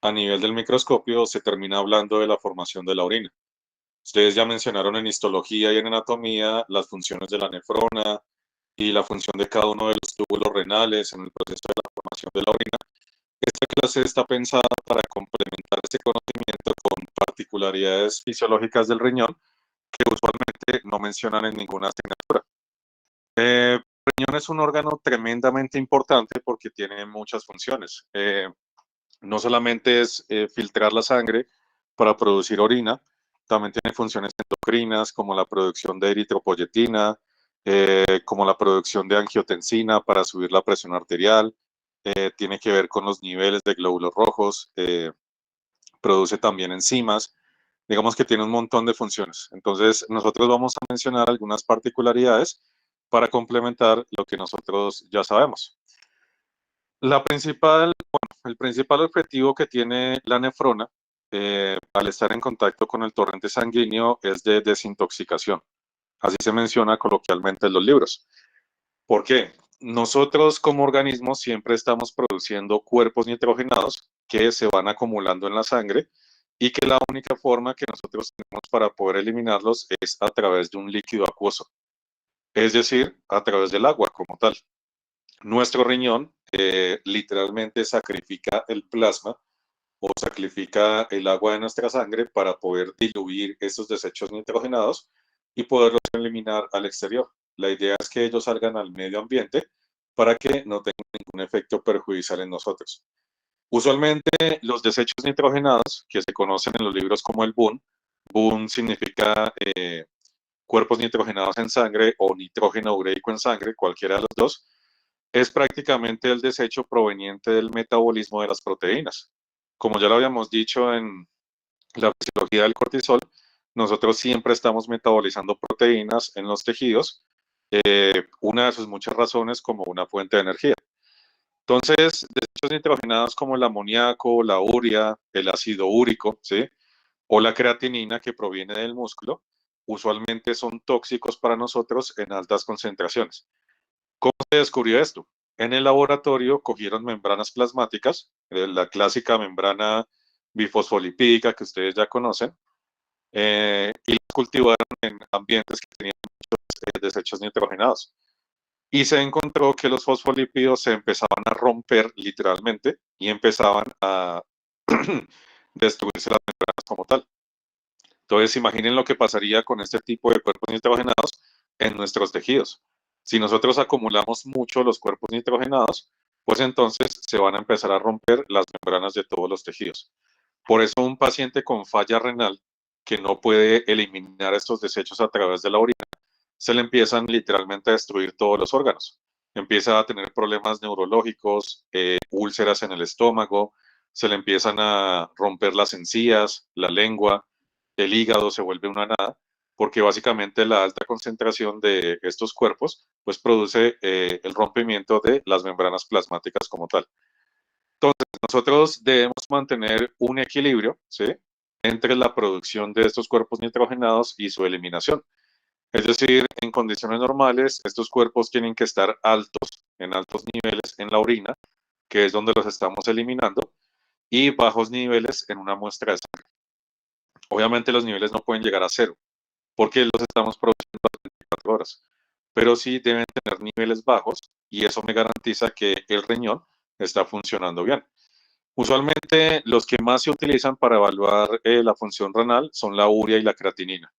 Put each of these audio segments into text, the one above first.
a nivel del microscopio se termina hablando de la formación de la orina. Ustedes ya mencionaron en histología y en anatomía las funciones de la nefrona y la función de cada uno de los túbulos renales en el proceso de la formación de la orina. Esta clase está pensada para complementar este conocimiento con particularidades fisiológicas del riñón que usualmente no mencionan en ninguna asignatura. El riñón es un órgano tremendamente importante porque tiene muchas funciones. No solamente es filtrar la sangre para producir orina, también tiene funciones endocrinas como la producción de eritropoyetina, como la producción de angiotensina para subir la presión arterial, tiene que ver con los niveles de glóbulos rojos, produce también enzimas, digamos que tiene un montón de funciones. Entonces, nosotros vamos a mencionar algunas particularidades para complementar lo que nosotros ya sabemos. El principal objetivo que tiene la nefrona al estar en contacto con el torrente sanguíneo es de desintoxicación. Así se menciona coloquialmente en los libros. ¿Por qué? Nosotros como organismos siempre estamos produciendo cuerpos nitrogenados que se van acumulando en la sangre y que la única forma que nosotros tenemos para poder eliminarlos es a través de un líquido acuoso, es decir, a través del agua como tal. Nuestro riñón literalmente sacrifica el plasma o sacrifica el agua de nuestra sangre para poder diluir estos desechos nitrogenados y poderlos eliminar al exterior. La idea es que ellos salgan al medio ambiente para que no tengan ningún efecto perjudicial en nosotros. Usualmente los desechos nitrogenados, que se conocen en los libros como el BUN, BUN significa cuerpos nitrogenados en sangre o nitrógeno ureico en sangre, cualquiera de los dos, es prácticamente el desecho proveniente del metabolismo de las proteínas. Como ya lo habíamos dicho en la fisiología del cortisol, nosotros siempre estamos metabolizando proteínas en los tejidos, una de sus muchas razones como una fuente de energía. Entonces, desechos nitrogenados como el amoníaco, la urea, el ácido úrico, ¿sí? O la creatinina que proviene del músculo, usualmente son tóxicos para nosotros en altas concentraciones. ¿Cómo se descubrió esto? En el laboratorio cogieron membranas plasmáticas, la clásica membrana bifosfolipídica que ustedes ya conocen, y las cultivaron en ambientes que tenían muchos desechos nitrogenados. Y se encontró que los fosfolípidos se empezaban a romper literalmente y empezaban a destruirse las membranas como tal. Entonces, imaginen lo que pasaría con este tipo de cuerpos nitrogenados en nuestros tejidos. Si nosotros acumulamos mucho los cuerpos nitrogenados, pues entonces se van a empezar a romper las membranas de todos los tejidos. Por eso un paciente con falla renal que no puede eliminar estos desechos a través de la orina, se le empiezan literalmente a destruir todos los órganos. Empieza a tener problemas neurológicos, úlceras en el estómago, se le empiezan a romper las encías, la lengua, el hígado se vuelve una nada, porque básicamente la alta concentración de estos cuerpos pues produce el rompimiento de las membranas plasmáticas como tal. Entonces, nosotros debemos mantener un equilibrio, ¿sí?, entre la producción de estos cuerpos nitrogenados y su eliminación. Es decir, en condiciones normales, estos cuerpos tienen que estar altos, en altos niveles en la orina, que es donde los estamos eliminando, y bajos niveles en una muestra de sangre. Obviamente los niveles no pueden llegar a cero, porque los estamos produciendo a 24 horas, pero sí deben tener niveles bajos y eso me garantiza que el riñón está funcionando bien. Usualmente los que más se utilizan para evaluar la función renal son la urea y la creatinina,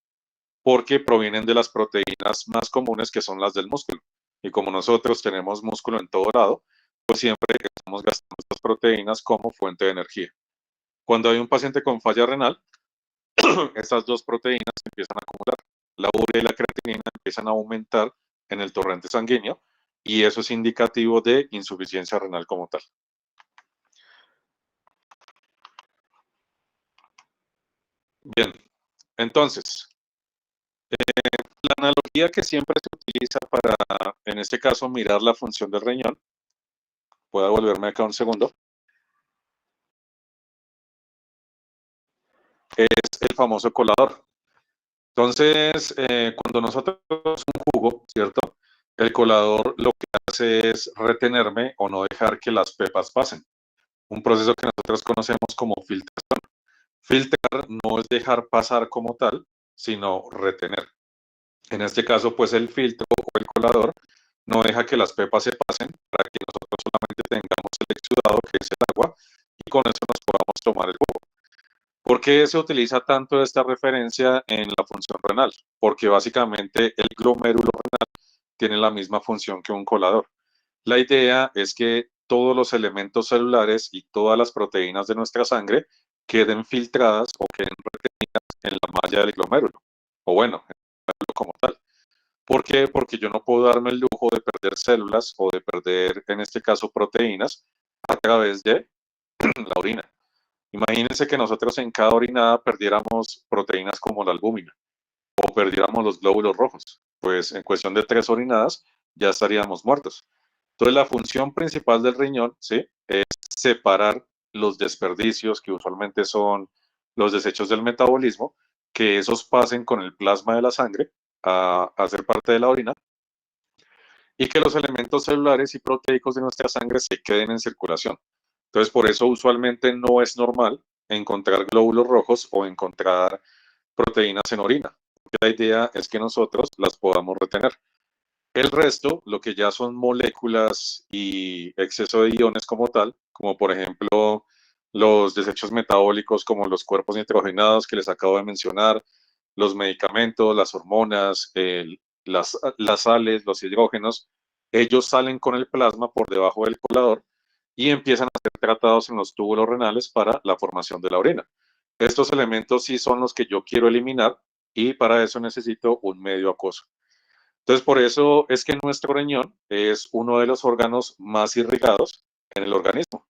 porque provienen de las proteínas más comunes que son las del músculo. Y como nosotros tenemos músculo en todo lado, pues siempre estamos gastando estas proteínas como fuente de energía. Cuando hay un paciente con falla renal, estas dos proteínas se empiezan a acumular. La urea y la creatinina empiezan a aumentar en el torrente sanguíneo y eso es indicativo de insuficiencia renal como tal. Bien, entonces, la analogía que siempre se utiliza para, en este caso, mirar la función del riñón, puedo volverme acá un segundo, es el famoso colador. Entonces, cuando nosotros un jugo, ¿cierto? El colador lo que hace es retenerme o no dejar que las pepas pasen. un proceso que nosotros conocemos como filtración. Filtrar no es dejar pasar como tal, sino retener. En este caso, pues el filtro o el colador no deja que las pepas se pasen para que nosotros solamente tengamos el exudado, que es el agua, y con eso nos podamos tomar el jugo. ¿Por qué se utiliza tanto esta referencia en la función renal? Porque básicamente el glomérulo renal tiene la misma función que un colador. La idea es que todos los elementos celulares y todas las proteínas de nuestra sangre queden filtradas o queden retenidas en la malla del glomérulo, o bueno, en el glomérulo como tal. ¿Por qué? Porque yo no puedo darme el lujo de perder células o de perder, en este caso, proteínas a través de la orina. Imagínense que nosotros en cada orinada perdiéramos proteínas como la albúmina o perdiéramos los glóbulos rojos. Pues en cuestión de 3 orinadas ya estaríamos muertos. Entonces la función principal del riñón, ¿sí?, es separar los desperdicios que usualmente son los desechos del metabolismo, que esos pasen con el plasma de la sangre a ser parte de la orina y que los elementos celulares y proteicos de nuestra sangre se queden en circulación. Entonces, por eso usualmente no es normal encontrar glóbulos rojos o encontrar proteínas en orina, porque la idea es que nosotros las podamos retener. El resto, lo que ya son moléculas y exceso de iones como tal, como por ejemplo los desechos metabólicos como los cuerpos nitrogenados que les acabo de mencionar, los medicamentos, las hormonas, las sales, los hidrógenos, ellos salen con el plasma por debajo del colador y empiezan a ser tratados en los túbulos renales para la formación de la orina. Estos elementos sí son los que yo quiero eliminar y para eso necesito un medio acuoso. Entonces, por eso es que nuestro riñón es uno de los órganos más irrigados en el organismo.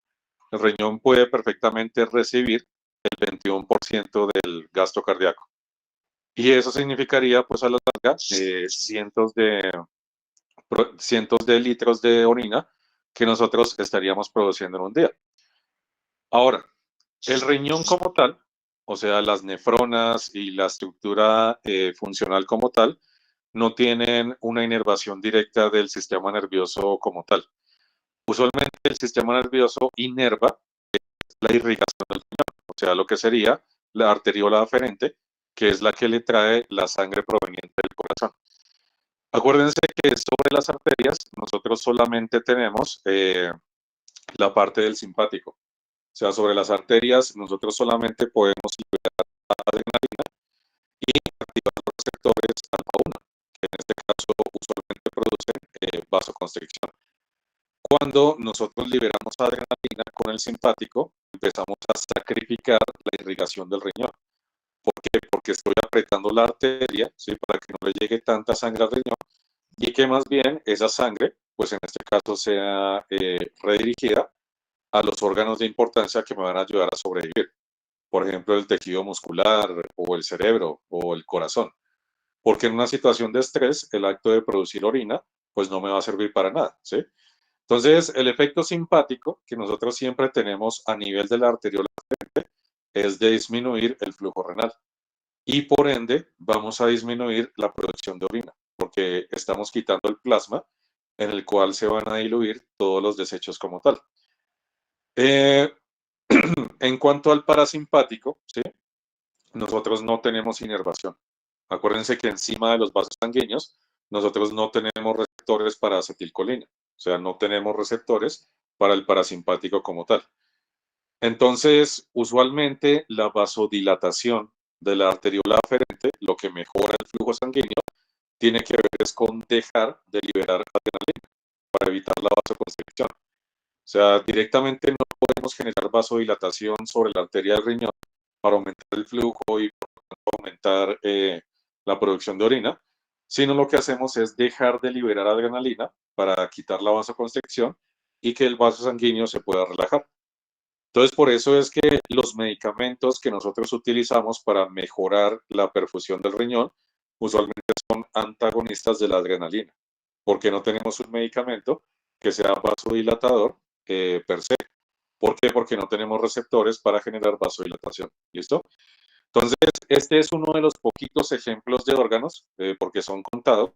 El riñón puede perfectamente recibir el 21% del gasto cardíaco. Y eso significaría, pues a la larga, cientos de litros de orina que nosotros estaríamos produciendo en un día. Ahora, el riñón como tal, o sea, las nefronas y la estructura funcional como tal, no tienen una inervación directa del sistema nervioso como tal. Usualmente el sistema nervioso inerva la irrigación del riñón, o sea, lo que sería la arteriola aferente, que es la que le trae la sangre proveniente del corazón. Acuérdense que sobre las arterias nosotros solamente tenemos la parte del simpático. O sea, sobre las arterias nosotros solamente podemos liberar adrenalina y activar los receptores alfa-1, que en este caso usualmente producen vasoconstricción. Cuando nosotros liberamos adrenalina con el simpático, empezamos a sacrificar la irrigación del riñón. ¿Por qué? Porque estoy apretando la arteria, ¿sí?, para que no le llegue tanta sangre al riñón y que más bien esa sangre, pues en este caso sea redirigida a los órganos de importancia que me van a ayudar a sobrevivir. Por ejemplo, el tejido muscular o el cerebro o el corazón. Porque en una situación de estrés, el acto de producir orina, pues no me va a servir para nada, ¿sí? Entonces, el efecto simpático que nosotros siempre tenemos a nivel de la arteriola es de disminuir el flujo renal y por ende vamos a disminuir la producción de orina porque estamos quitando el plasma en el cual se van a diluir todos los desechos como tal. Eh, en cuanto al parasimpático, ¿sí?, nosotros no tenemos inervación. Acuérdense que encima de los vasos sanguíneos nosotros no tenemos receptores para acetilcolina, o sea, no tenemos receptores para el parasimpático como tal. Entonces, usualmente la vasodilatación de la arteriola aferente, lo que mejora el flujo sanguíneo, tiene que ver es con dejar de liberar adrenalina para evitar la vasoconstricción. O sea, directamente no podemos generar vasodilatación sobre la arteria del riñón para aumentar el flujo y por lo tanto aumentar la producción de orina, sino lo que hacemos es dejar de liberar adrenalina para quitar la vasoconstricción y que el vaso sanguíneo se pueda relajar. Entonces, por eso es que los medicamentos que nosotros utilizamos para mejorar la perfusión del riñón usualmente son antagonistas de la adrenalina, porque no tenemos un medicamento que sea vasodilatador per se. ¿Por qué? Porque no tenemos receptores para generar vasodilatación. ¿Listo? Entonces, este es uno de los poquitos ejemplos de órganos, porque son contados,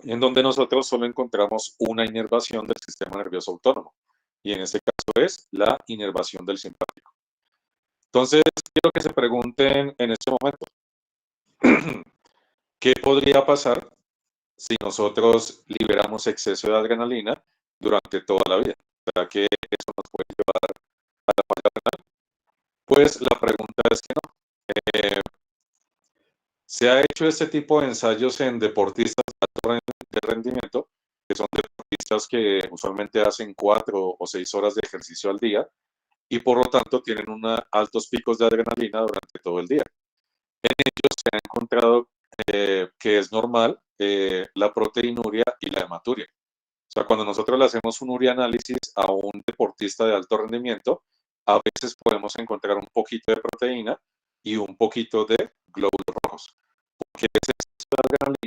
en donde nosotros solo encontramos una inervación del sistema nervioso autónomo. y en este caso es la inervación del simpático. Entonces, quiero que se pregunten en este momento, ¿qué podría pasar si nosotros liberamos exceso de adrenalina durante toda la vida? ¿Será que eso nos puede llevar a la falla renal? Pues la pregunta es que no. Se ha hecho este tipo de ensayos en deportistas de rendimiento, que son deportistas que usualmente hacen 4 o 6 horas de ejercicio al día y por lo tanto tienen altos picos de adrenalina durante todo el día. En ellos se ha encontrado que es normal la proteinuria y la hematuria. O sea, cuando nosotros le hacemos un urianálisis a un deportista de alto rendimiento, a veces podemos encontrar un poquito de proteína y un poquito de glóbulos rojos, que es esta adrenalina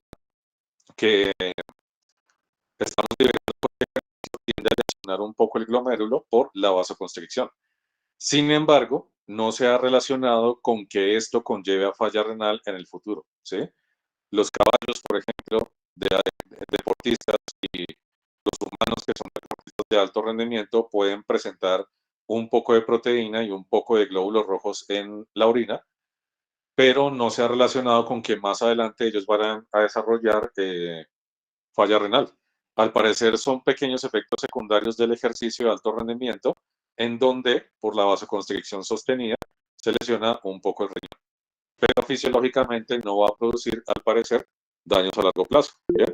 que estamos liberando tiende a lesionar un poco el glomérulo por la vasoconstricción. Sin embargo, no se ha relacionado con que esto conlleve a falla renal en el futuro, ¿sí? Los caballos, por ejemplo, de deportistas y los humanos que son deportistas de alto rendimiento pueden presentar un poco de proteína y un poco de glóbulos rojos en la orina, pero no se ha relacionado con que más adelante ellos van a desarrollar falla renal. Al parecer son pequeños efectos secundarios del ejercicio de alto rendimiento en donde por la vasoconstricción sostenida se lesiona un poco el riñón, pero fisiológicamente no va a producir, al parecer, daños a largo plazo. ¿Bien?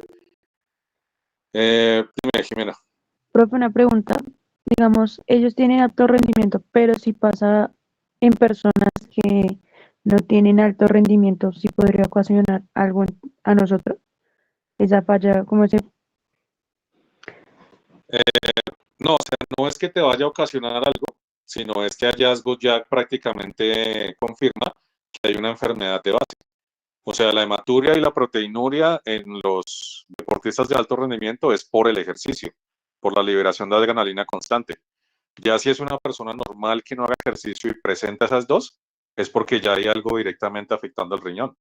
Dime, Jimena. Profe, una pregunta. Digamos, ellos tienen alto rendimiento, pero si pasa en personas que no tienen alto rendimiento, ¿sí podría ocasionar algo a nosotros? Esa falla, como ese. Eh, no, o sea, no es que te vaya a ocasionar algo, sino es que hallazgo ya prácticamente confirma que hay una enfermedad de base. O sea, la hematuria y la proteinuria en los deportistas de alto rendimiento es por el ejercicio, por la liberación de adrenalina constante. Ya si es una persona normal que no haga ejercicio y presenta esas dos, es porque ya hay algo directamente afectando al riñón.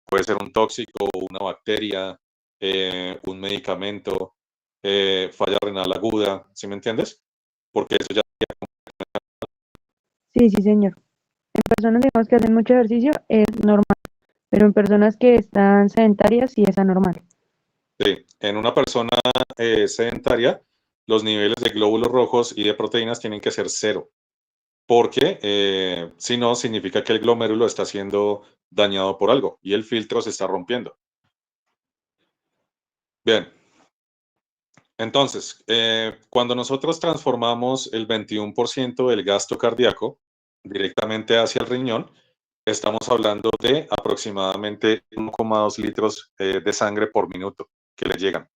Puede ser un tóxico, una bacteria, un medicamento, falla renal aguda, ¿sí me entiendes? Porque eso ya... Sí, sí, señor. En personas, digamos, que hacen mucho ejercicio es normal, pero en personas que están sedentarias sí es anormal. Sí, en una persona sedentaria, los niveles de glóbulos rojos y de proteínas tienen que ser cero, porque si no, significa que el glomérulo está siendo dañado por algo y el filtro se está rompiendo. Bien, entonces, cuando nosotros transformamos el 21% del gasto cardíaco directamente hacia el riñón, estamos hablando de aproximadamente 1,2 litros de sangre por minuto que le llegan.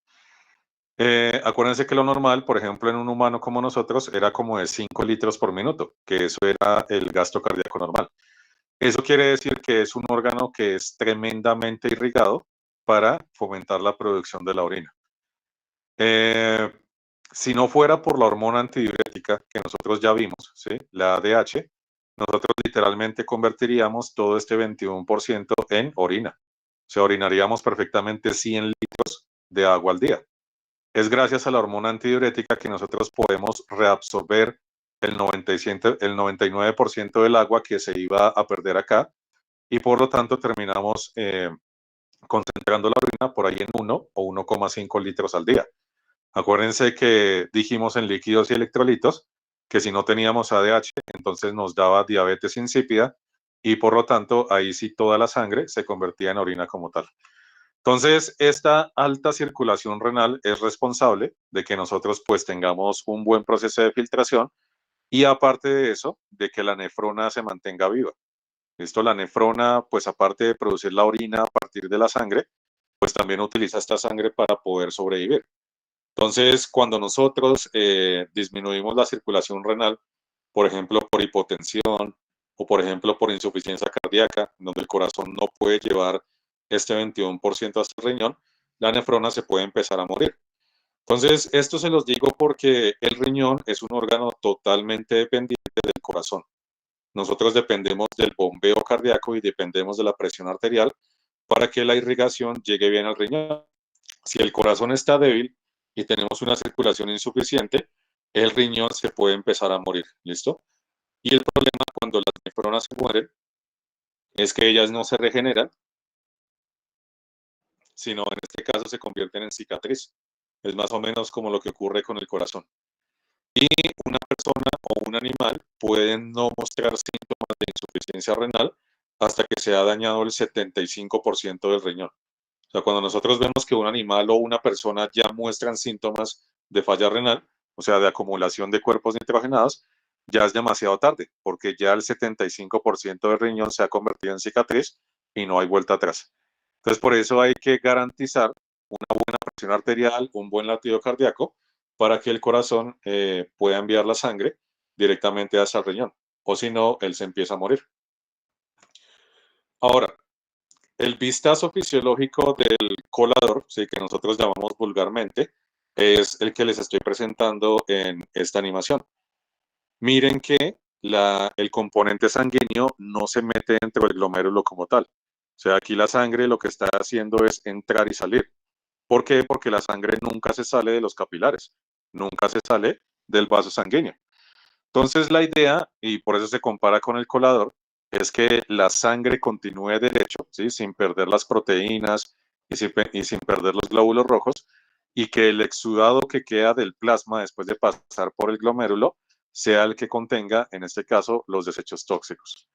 Acuérdense que lo normal, por ejemplo, en un humano como nosotros, era como de 5 litros por minuto, que eso era el gasto cardíaco normal. Eso quiere decir que es un órgano que es tremendamente irrigado para fomentar la producción de la orina. Eh, si no fuera por la hormona antidiurética que nosotros ya vimos, ¿sí? La ADH, nosotros literalmente convertiríamos todo este 21% en orina. O sea, orinaríamos perfectamente 100 litros de agua al día. Es gracias a la hormona antidiurética que nosotros podemos reabsorber el 99% del agua que se iba a perder acá y por lo tanto terminamos concentrando la orina por ahí en 1 o 1,5 litros al día. Acuérdense que dijimos en líquidos y electrolitos que si no teníamos ADH, entonces nos daba diabetes insípida y por lo tanto ahí sí toda la sangre se convertía en orina como tal. Entonces, esta alta circulación renal es responsable de que nosotros pues tengamos un buen proceso de filtración y aparte de eso, de que la nefrona se mantenga viva. Esto, la nefrona, pues aparte de producir la orina a partir de la sangre, pues también utiliza esta sangre para poder sobrevivir. Entonces, cuando nosotros disminuimos la circulación renal, por ejemplo, por hipotensión o por ejemplo por insuficiencia cardíaca, donde el corazón no puede llevar este 21% hasta el riñón, la nefrona se puede empezar a morir. Entonces, esto se los digo porque el riñón es un órgano totalmente dependiente del corazón. Nosotros dependemos del bombeo cardíaco y dependemos de la presión arterial para que la irrigación llegue bien al riñón. Si el corazón está débil y tenemos una circulación insuficiente, el riñón se puede empezar a morir, ¿listo? Y el problema cuando las nefronas se mueren es que ellas no se regeneran, sino en este caso se convierten en cicatriz. Es más o menos como lo que ocurre con el corazón. Y una persona o un animal pueden no mostrar síntomas de insuficiencia renal hasta que se ha dañado el 75% del riñón. O sea, cuando nosotros vemos que un animal o una persona ya muestran síntomas de falla renal, o sea, de acumulación de cuerpos nitrogenados, ya es demasiado tarde, porque ya el 75% del riñón se ha convertido en cicatriz y no hay vuelta atrás. Entonces, por eso hay que garantizar una buena presión arterial, un buen latido cardíaco, para que el corazón pueda enviar la sangre directamente hacia el riñón, o si no, él se empieza a morir. Ahora, el vistazo fisiológico del colador, sí, que nosotros llamamos vulgarmente, es el que les estoy presentando en esta animación. Miren que el componente sanguíneo no se mete dentro del glomérulo como tal. O sea, aquí la sangre lo que está haciendo es entrar y salir. ¿Por qué? Porque la sangre nunca se sale de los capilares, nunca se sale del vaso sanguíneo. Entonces la idea, y por eso se compara con el colador, es que la sangre continúe derecho, ¿sí? Sin perder las proteínas y sin perder los glóbulos rojos, y que el exudado que queda del plasma después de pasar por el glomérulo sea el que contenga, en este caso, los desechos tóxicos.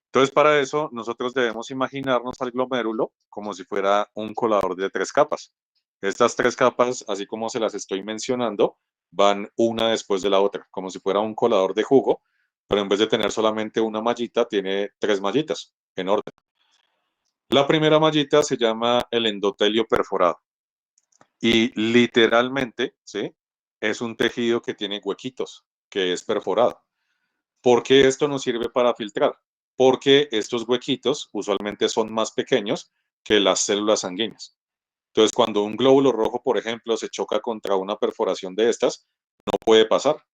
Entonces, para eso, nosotros debemos imaginarnos al glomérulo como si fuera un colador de 3 capas. Estas 3 capas, así como se las estoy mencionando, van una después de la otra, como si fuera un colador de jugo, pero en vez de tener solamente una mallita, tiene 3 mallitas en orden. La primera mallita se llama el endotelio perforado y literalmente, ¿sí? Es un tejido que tiene huequitos, que es perforado. ¿Por qué esto nos sirve para filtrar? Porque estos huequitos usualmente son más pequeños que las células sanguíneas. Entonces, cuando un glóbulo rojo, por ejemplo, se choca contra una perforación de estas, no puede pasar.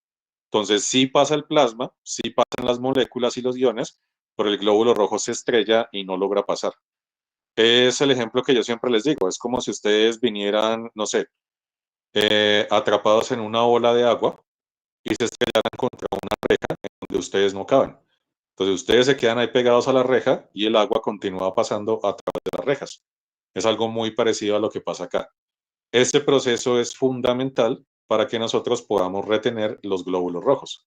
Entonces, sí pasa el plasma, sí pasan las moléculas y los iones, pero el glóbulo rojo se estrella y no logra pasar. Es el ejemplo que yo siempre les digo. Es como si ustedes vinieran, no sé, atrapados en una ola de agua y se estrellaran contra una reja en donde ustedes no caben. Entonces ustedes se quedan ahí pegados a la reja y el agua continúa pasando a través de las rejas. Es algo muy parecido a lo que pasa acá. Este proceso es fundamental para que nosotros podamos retener los glóbulos rojos.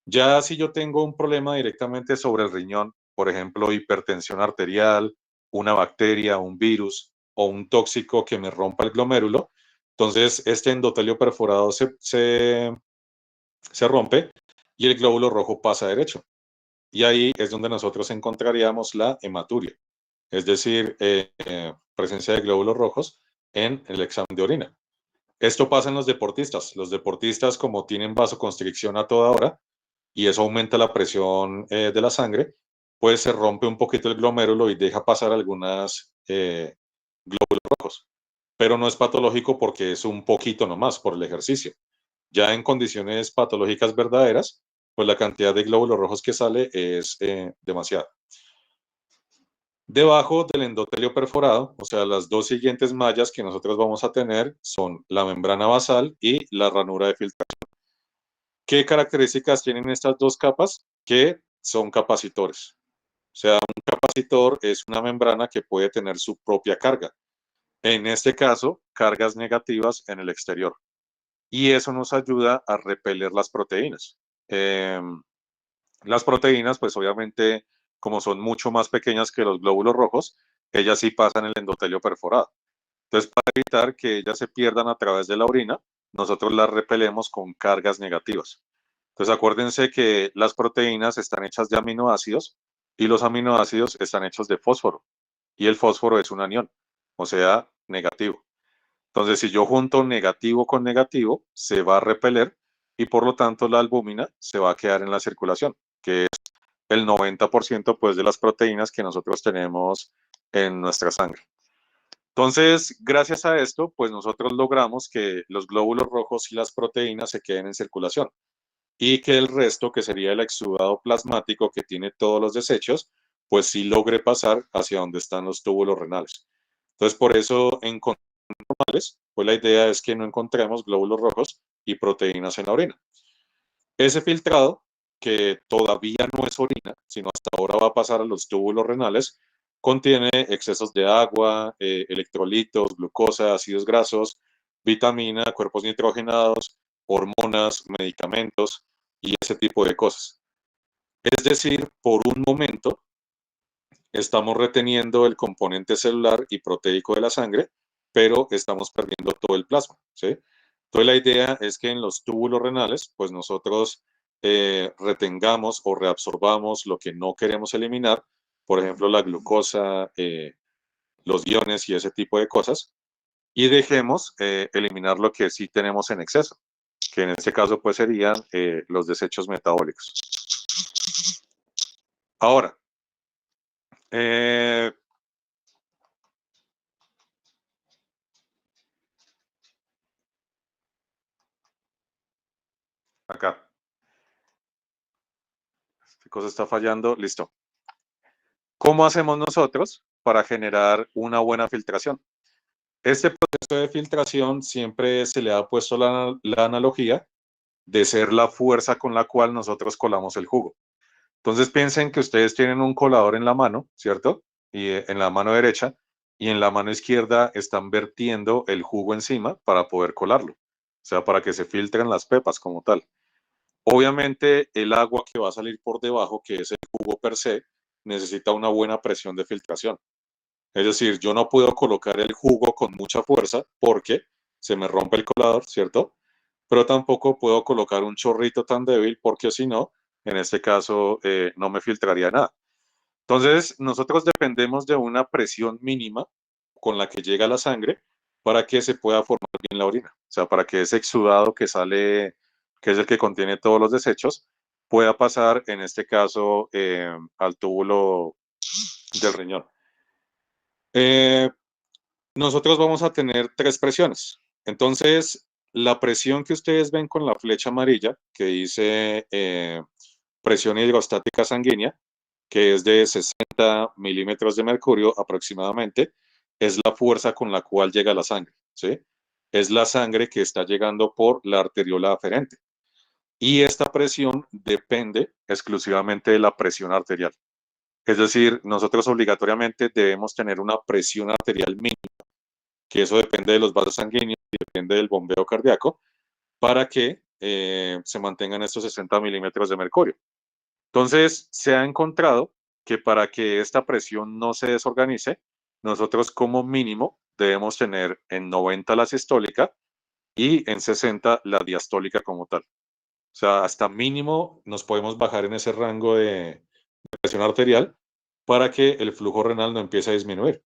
Ya si yo tengo un problema directamente sobre el riñón, por ejemplo, hipertensión arterial, una bacteria, un virus o un tóxico que me rompa el glomérulo, entonces este endotelio perforado se rompe y el glóbulo rojo pasa derecho. Y ahí es donde nosotros encontraríamos la hematuria, es decir, presencia de glóbulos rojos en el examen de orina. Esto pasa en los deportistas. Los deportistas, como tienen vasoconstricción a toda hora y eso aumenta la presión de la sangre, pues se rompe un poquito el glomérulo y deja pasar algunas glóbulos rojos. Pero no es patológico porque es un poquito nomás por el ejercicio. Ya en condiciones patológicas verdaderas, pues la cantidad de glóbulos rojos que sale es demasiada. Debajo del endotelio perforado, o sea, las dos siguientes mallas que nosotros vamos a tener son la membrana basal y la ranura de filtración. ¿Qué características tienen estas dos capas? Que son capacitores. O sea, un capacitor es una membrana que puede tener su propia carga. En este caso, cargas negativas en el exterior. Y eso nos ayuda a repeler las proteínas. Las proteínas, pues obviamente, como son mucho más pequeñas que los glóbulos rojos, ellas sí pasan el endotelio perforado. Entonces, para evitar que ellas se pierdan a través de la orina, nosotros las repelemos con cargas negativas. Entonces, acuérdense que las proteínas están hechas de aminoácidos y los aminoácidos están hechos de fósforo. Y el fósforo es un anión, o sea, negativo. Entonces, si yo junto negativo con negativo, se va a repeler y por lo tanto la albúmina se va a quedar en la circulación, que es el 90% pues, de las proteínas que nosotros tenemos en nuestra sangre. Entonces, gracias a esto, pues nosotros logramos que los glóbulos rojos y las proteínas se queden en circulación y que el resto, que sería el exudado plasmático que tiene todos los desechos, pues sí logre pasar hacia donde están los túbulos renales. Entonces, por eso en normales, pues la idea es que no encontremos glóbulos rojos y proteínas en la orina. Ese filtrado, que todavía no es orina, sino hasta ahora va a pasar a los túbulos renales, contiene excesos de agua, electrolitos, glucosa, ácidos grasos, vitamina, cuerpos nitrogenados, hormonas, medicamentos y ese tipo de cosas. Es decir, por un momento estamos reteniendo el componente celular y proteico de la sangre, pero estamos perdiendo todo el plasma, ¿sí? Entonces la idea es que en los túbulos renales, pues nosotros retengamos o reabsorbamos lo que no queremos eliminar, por ejemplo, la glucosa, los iones y ese tipo de cosas, y dejemos eliminar lo que sí tenemos en exceso, que en este caso pues serían los desechos metabólicos. Ahora, eh, acá, esta cosa está fallando, listo. ¿Cómo hacemos nosotros para generar una buena filtración? Este proceso de filtración siempre se le ha puesto la analogía de ser la fuerza con la cual nosotros colamos el jugo. Entonces piensen que ustedes tienen un colador en la mano, ¿cierto? Y en la mano derecha y en la mano izquierda están vertiendo el jugo encima para poder colarlo. O sea, para que se filtren las pepas como tal. Obviamente el agua que va a salir por debajo, que es el jugo per se, necesita una buena presión de filtración. Es decir, yo no puedo colocar el jugo con mucha fuerza porque se me rompe el colador, ¿cierto? Pero tampoco puedo colocar un chorrito tan débil porque si no, en este caso, no me filtraría nada. Entonces, nosotros dependemos de una presión mínima con la que llega la sangre para que se pueda formar bien la orina. O sea, para que ese exudado que sale, que es el que contiene todos los desechos, pueda pasar, en este caso, al túbulo del riñón. Eh, Nosotros vamos a tener tres presiones. Entonces, la presión que ustedes ven con la flecha amarilla, que dice presión hidrostática sanguínea, que es de 60 milímetros de mercurio aproximadamente, es la fuerza con la cual llega la sangre, ¿sí? Es la sangre que está llegando por la arteriola aferente. Y esta presión depende exclusivamente de la presión arterial. Es decir, nosotros obligatoriamente debemos tener una presión arterial mínima, que eso depende de los vasos sanguíneos y depende del bombeo cardíaco, para que se mantengan estos 60 milímetros de mercurio. Entonces, se ha encontrado que para que esta presión no se desorganice, nosotros como mínimo debemos tener en 90 la sistólica y en 60 la diastólica como tal. O sea, hasta mínimo nos podemos bajar en ese rango de presión arterial para que el flujo renal no empiece a disminuir.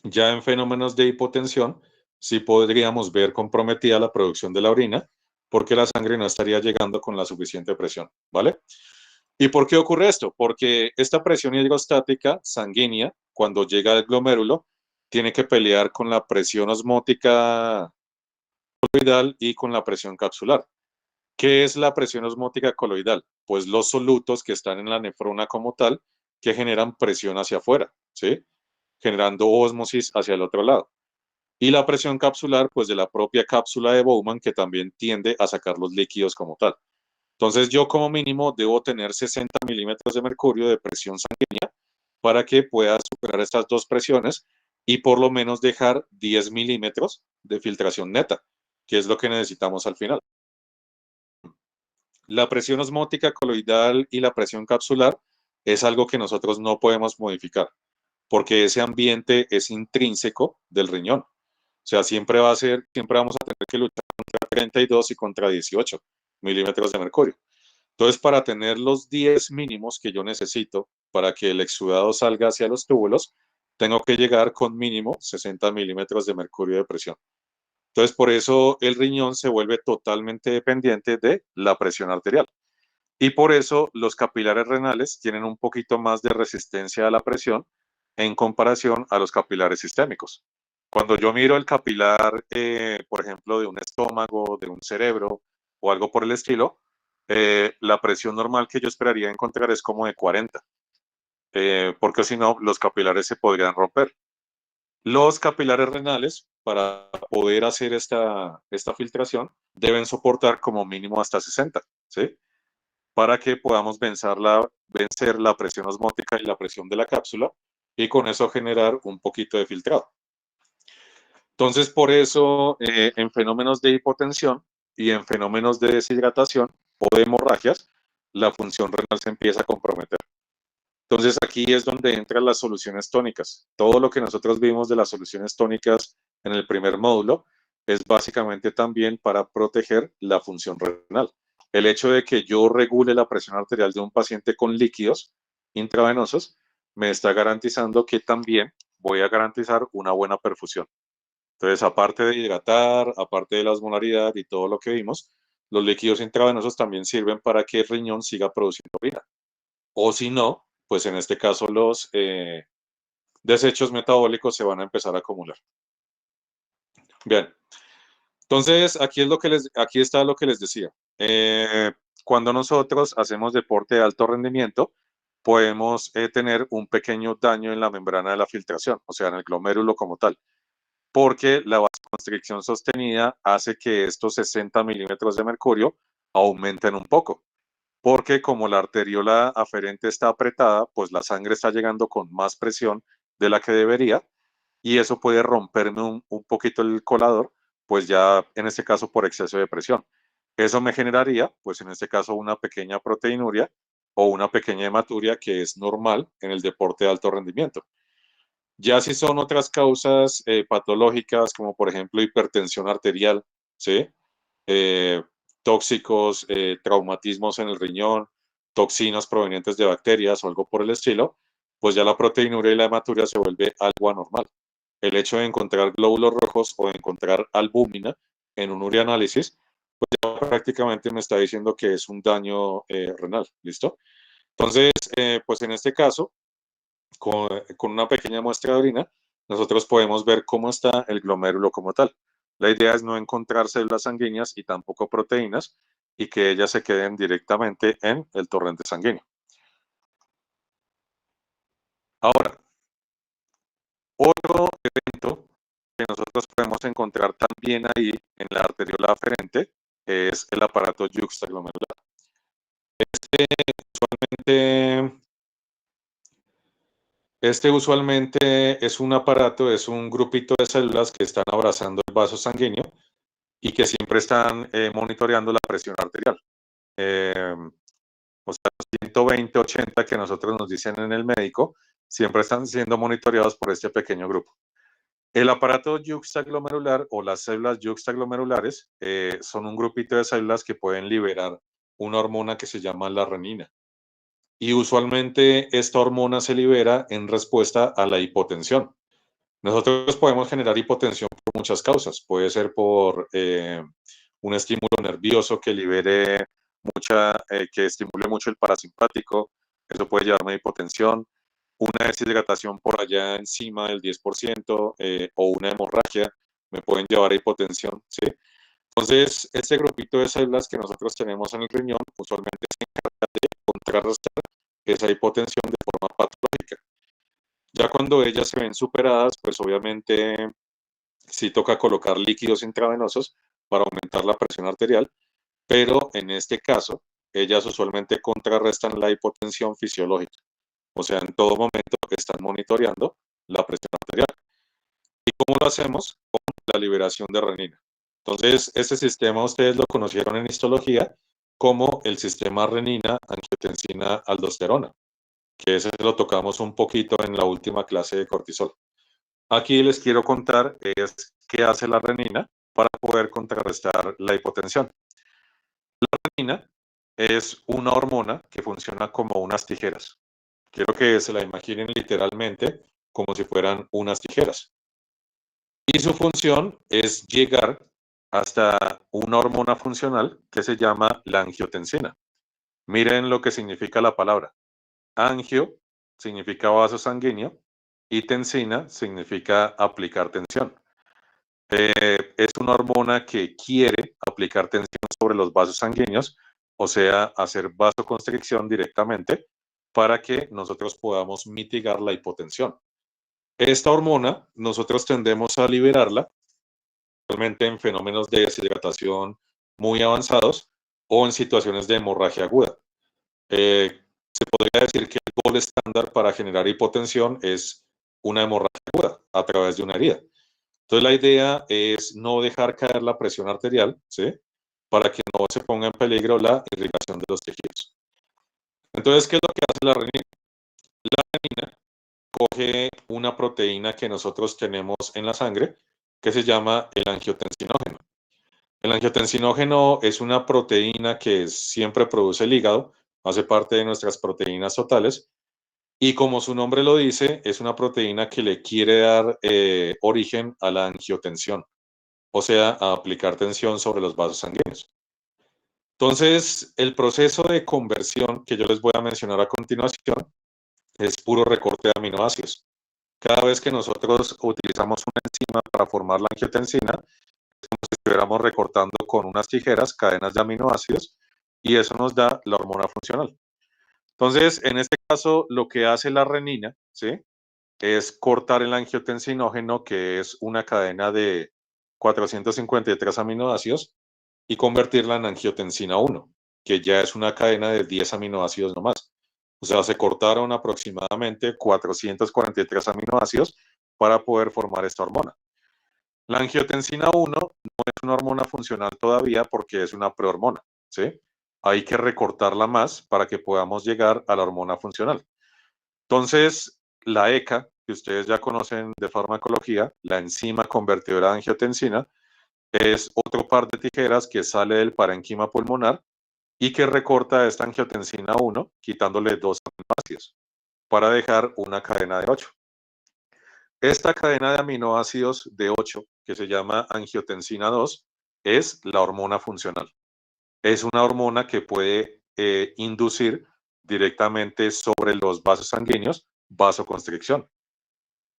Ya en fenómenos de hipotensión, sí podríamos ver comprometida la producción de la orina porque la sangre no estaría llegando con la suficiente presión, ¿vale? ¿Y por qué ocurre esto? Porque esta presión hidrostática sanguínea, cuando llega al glomérulo, tiene que pelear con la presión osmótica coloidal y con la presión capsular. ¿Qué es la presión osmótica coloidal? Pues los solutos que están en la nefrona como tal, que generan presión hacia afuera, ¿sí? Generando ósmosis hacia el otro lado. Y la presión capsular, pues de la propia cápsula de Bowman, que también tiende a sacar los líquidos como tal. Entonces yo como mínimo debo tener 60 milímetros de mercurio de presión sanguínea para que pueda superar estas dos presiones y por lo menos dejar 10 milímetros de filtración neta, que es lo que necesitamos al final. La presión osmótica coloidal y la presión capsular es algo que nosotros no podemos modificar, porque ese ambiente es intrínseco del riñón. O sea, siempre va a ser, siempre vamos a tener que luchar contra 32 y contra 18 milímetros de mercurio. Entonces, para tener los 10 mínimos que yo necesito para que el exudado salga hacia los túbulos, tengo que llegar con mínimo 60 milímetros de mercurio de presión. Entonces, por eso el riñón se vuelve totalmente dependiente de la presión arterial. Y por eso los capilares renales tienen un poquito más de resistencia a la presión en comparación a los capilares sistémicos. Cuando yo miro el capilar, por ejemplo, de un estómago, de un cerebro o algo por el estilo, la presión normal que yo esperaría encontrar es como de 40, porque si no, los capilares se podrían romper. Los capilares renales, para poder hacer esta filtración, deben soportar como mínimo hasta 60, ¿sí? Para que podamos vencer la presión osmótica y la presión de la cápsula y con eso generar un poquito de filtrado. Entonces, por eso, en fenómenos de hipotensión y en fenómenos de deshidratación o de hemorragias, la función renal se empieza a comprometer. Entonces, aquí es donde entran las soluciones tónicas. Todo lo que nosotros vimos de las soluciones tónicas en el primer módulo es básicamente también para proteger la función renal. El hecho de que yo regule la presión arterial de un paciente con líquidos intravenosos me está garantizando que también voy a garantizar una buena perfusión. Entonces, aparte de hidratar, aparte de la osmolaridad y todo lo que vimos, los líquidos intravenosos también sirven para que el riñón siga produciendo orina. O si no, pues en este caso los desechos metabólicos se van a empezar a acumular. Bien, entonces aquí está lo que les decía. Cuando nosotros hacemos deporte de alto rendimiento, podemos tener un pequeño daño en la membrana de la filtración, o sea, en el glomérulo como tal, porque la vasoconstricción sostenida hace que estos 60 milímetros de mercurio aumenten un poco, porque como la arteriola aferente está apretada, pues la sangre está llegando con más presión de la que debería y eso puede romperme un poquito el colador, pues ya en este caso por exceso de presión. Eso me generaría, pues en este caso, una pequeña proteinuria o una pequeña hematuria que es normal en el deporte de alto rendimiento. Ya si son otras causas patológicas, como por ejemplo hipertensión arterial, ¿sí? Eh, tóxicos, traumatismos en el riñón, toxinas provenientes de bacterias o algo por el estilo, pues ya la proteinuria y la hematuria se vuelve algo anormal. El hecho de encontrar glóbulos rojos o de encontrar albúmina en un urianálisis, pues ya prácticamente me está diciendo que es un daño renal, ¿listo? Entonces, pues en este caso, con una pequeña muestra de orina, nosotros podemos ver cómo está el glomérulo como tal. La idea es no encontrar células sanguíneas y tampoco proteínas y que ellas se queden directamente en el torrente sanguíneo. Ahora, otro evento que nosotros podemos encontrar también ahí en la arteriola aferente es el aparato yuxtaglomerular. Usualmente Este usualmente es un aparato, es un grupito de células que están abrazando el vaso sanguíneo y que siempre están monitoreando la presión arterial. Eh, o sea, los 120, 80 que nosotros nos dicen en el médico, siempre están siendo monitoreados por este pequeño grupo. El aparato yuxtaglomerular o las células yuxtaglomerulares son un grupito de células que pueden liberar una hormona que se llama la renina. Y usualmente esta hormona se libera en respuesta a la hipotensión. Nosotros podemos generar hipotensión por muchas causas. Puede ser por un estímulo nervioso que libere que estimule mucho el parasimpático. Eso puede llevarme a hipotensión. Una deshidratación por allá encima del 10% o una hemorragia me pueden llevar a hipotensión, ¿sí? Entonces, este grupito de células que nosotros tenemos en el riñón usualmente se encarga de contrarrestar esa hipotensión de forma patológica. Ya cuando ellas se ven superadas, pues obviamente sí toca colocar líquidos intravenosos para aumentar la presión arterial, pero en este caso, ellas usualmente contrarrestan la hipotensión fisiológica. O sea, en todo momento están monitoreando la presión arterial. ¿Y cómo lo hacemos? Con la liberación de renina. Entonces, este sistema ustedes lo conocieron en histología como el sistema renina-angiotensina-aldosterona, que ese lo tocamos un poquito en la última clase de cortisol. Aquí les quiero contar es qué hace la renina para poder contrarrestar la hipotensión. La renina es una hormona que funciona como unas tijeras. Quiero que se la imaginen literalmente como si fueran unas tijeras. Y su función es llegar hasta una hormona funcional que se llama la angiotensina. Miren lo que significa la palabra. Angio significa vaso sanguíneo y tensina significa aplicar tensión. Es una hormona que quiere aplicar tensión sobre los vasos sanguíneos, o sea, hacer vasoconstricción directamente para que nosotros podamos mitigar la hipotensión. Esta hormona nosotros tendemos a liberarla, realmente en fenómenos de deshidratación muy avanzados o en situaciones de hemorragia aguda. Se podría decir que el gol estándar para generar hipotensión es una hemorragia aguda a través de una herida. Entonces la idea es no dejar caer la presión arterial, ¿sí? Para que no se ponga en peligro la irrigación de los tejidos. Entonces, ¿qué es lo que hace la renina? La renina coge una proteína que nosotros tenemos en la sangre que se llama el angiotensinógeno. El angiotensinógeno es una proteína que siempre produce el hígado, hace parte de nuestras proteínas totales, y como su nombre lo dice, es una proteína que le quiere dar origen a la angiotensión, o sea, a aplicar tensión sobre los vasos sanguíneos. Entonces, el proceso de conversión que yo les voy a mencionar a continuación es puro recorte de aminoácidos. Cada vez que nosotros utilizamos una enzima para formar la angiotensina, estuviéramos recortando con unas tijeras cadenas de aminoácidos y eso nos da la hormona funcional. Entonces, en este caso, lo que hace la renina, ¿sí? Es cortar el angiotensinógeno, que es una cadena de 453 aminoácidos, y convertirla en angiotensina 1, que ya es una cadena de 10 aminoácidos nomás. O sea, se cortaron aproximadamente 443 aminoácidos para poder formar esta hormona. La angiotensina 1 no es una hormona funcional todavía porque es una prehormona, ¿sí? Hay que recortarla más para que podamos llegar a la hormona funcional. Entonces, la ECA, que ustedes ya conocen de farmacología, la enzima convertidora de angiotensina, es otro par de tijeras que sale del parénquima pulmonar y que recorta esta angiotensina 1, quitándole 2 aminoácidos, para dejar una cadena de 8. Esta cadena de aminoácidos de 8, que se llama angiotensina 2, es la hormona funcional. Es una hormona que puede inducir directamente sobre los vasos sanguíneos vasoconstricción.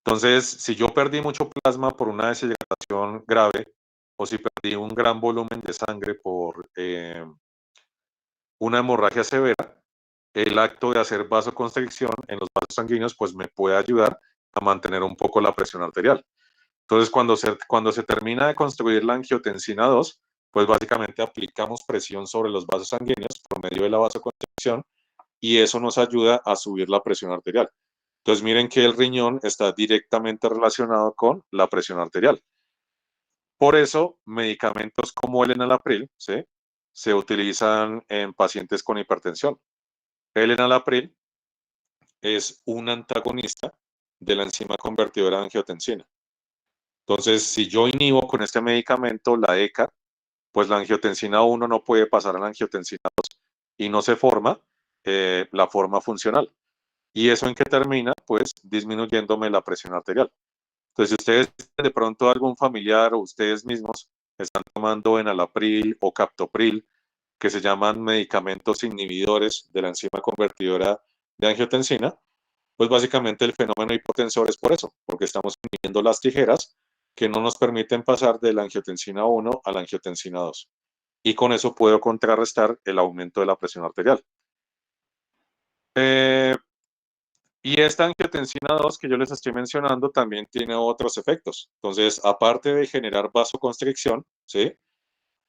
Entonces, si yo perdí mucho plasma por una deshidratación grave o si perdí un gran volumen de sangre por una hemorragia severa, el acto de hacer vasoconstricción en los vasos sanguíneos pues me puede ayudar a mantener un poco la presión arterial. Entonces, cuando se termina de construir la angiotensina 2, pues básicamente aplicamos presión sobre los vasos sanguíneos por medio de la vasoconstricción y eso nos ayuda a subir la presión arterial. Entonces, miren que el riñón está directamente relacionado con la presión arterial. Por eso, medicamentos como el enalapril, ¿sí? Se utilizan en pacientes con hipertensión. El enalapril es un antagonista de la enzima convertidora de angiotensina. Entonces, si yo inhibo con este medicamento la ECA, pues la angiotensina 1 no puede pasar a la angiotensina 2 y no se forma la forma funcional. ¿Y eso en qué termina? Pues disminuyéndome la presión arterial. Entonces, si ustedes de pronto algún familiar o ustedes mismos están tomando enalapril o captopril, que se llaman medicamentos inhibidores de la enzima convertidora de angiotensina, pues básicamente el fenómeno hipotensor es por eso, porque estamos inhibiendo las tijeras que no nos permiten pasar de la angiotensina 1 a la angiotensina 2. Y con eso puedo contrarrestar el aumento de la presión arterial. Y esta angiotensina 2 que yo les estoy mencionando también tiene otros efectos. Entonces, aparte de generar vasoconstricción, ¿sí?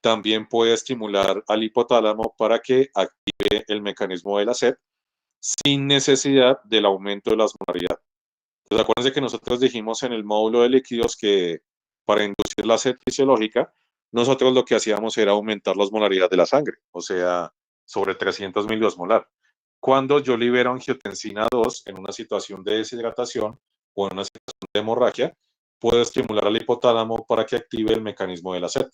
También puede estimular al hipotálamo para que active el mecanismo de la sed sin necesidad del aumento de la osmolaridad. Entonces, acuérdense que nosotros dijimos en el módulo de líquidos que para inducir la sed fisiológica, nosotros lo que hacíamos era aumentar la osmolaridad de la sangre, o sea, sobre 300 miliosmolar. Cuando yo libero angiotensina 2 en una situación de deshidratación o en una situación de hemorragia, puedo estimular al hipotálamo para que active el mecanismo de la sed.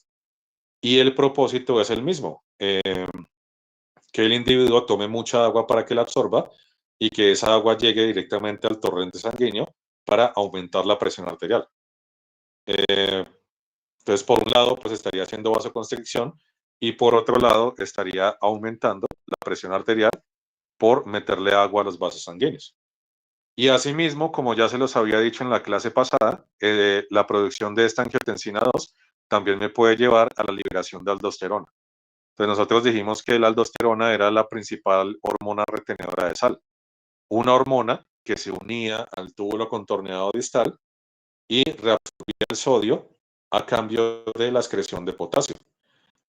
Y el propósito es el mismo, que el individuo tome mucha agua para que la absorba y que esa agua llegue directamente al torrente sanguíneo para aumentar la presión arterial. Entonces, por un lado, pues estaría haciendo vasoconstricción y por otro lado, estaría aumentando la presión arterial por meterle agua a los vasos sanguíneos. Y asimismo, como ya se los había dicho en la clase pasada, la producción de esta angiotensina 2 también me puede llevar a la liberación de aldosterona. Entonces nosotros dijimos que la aldosterona era la principal hormona retenedora de sal, una hormona que se unía al túbulo contorneado distal y reabsorbía el sodio a cambio de la excreción de potasio.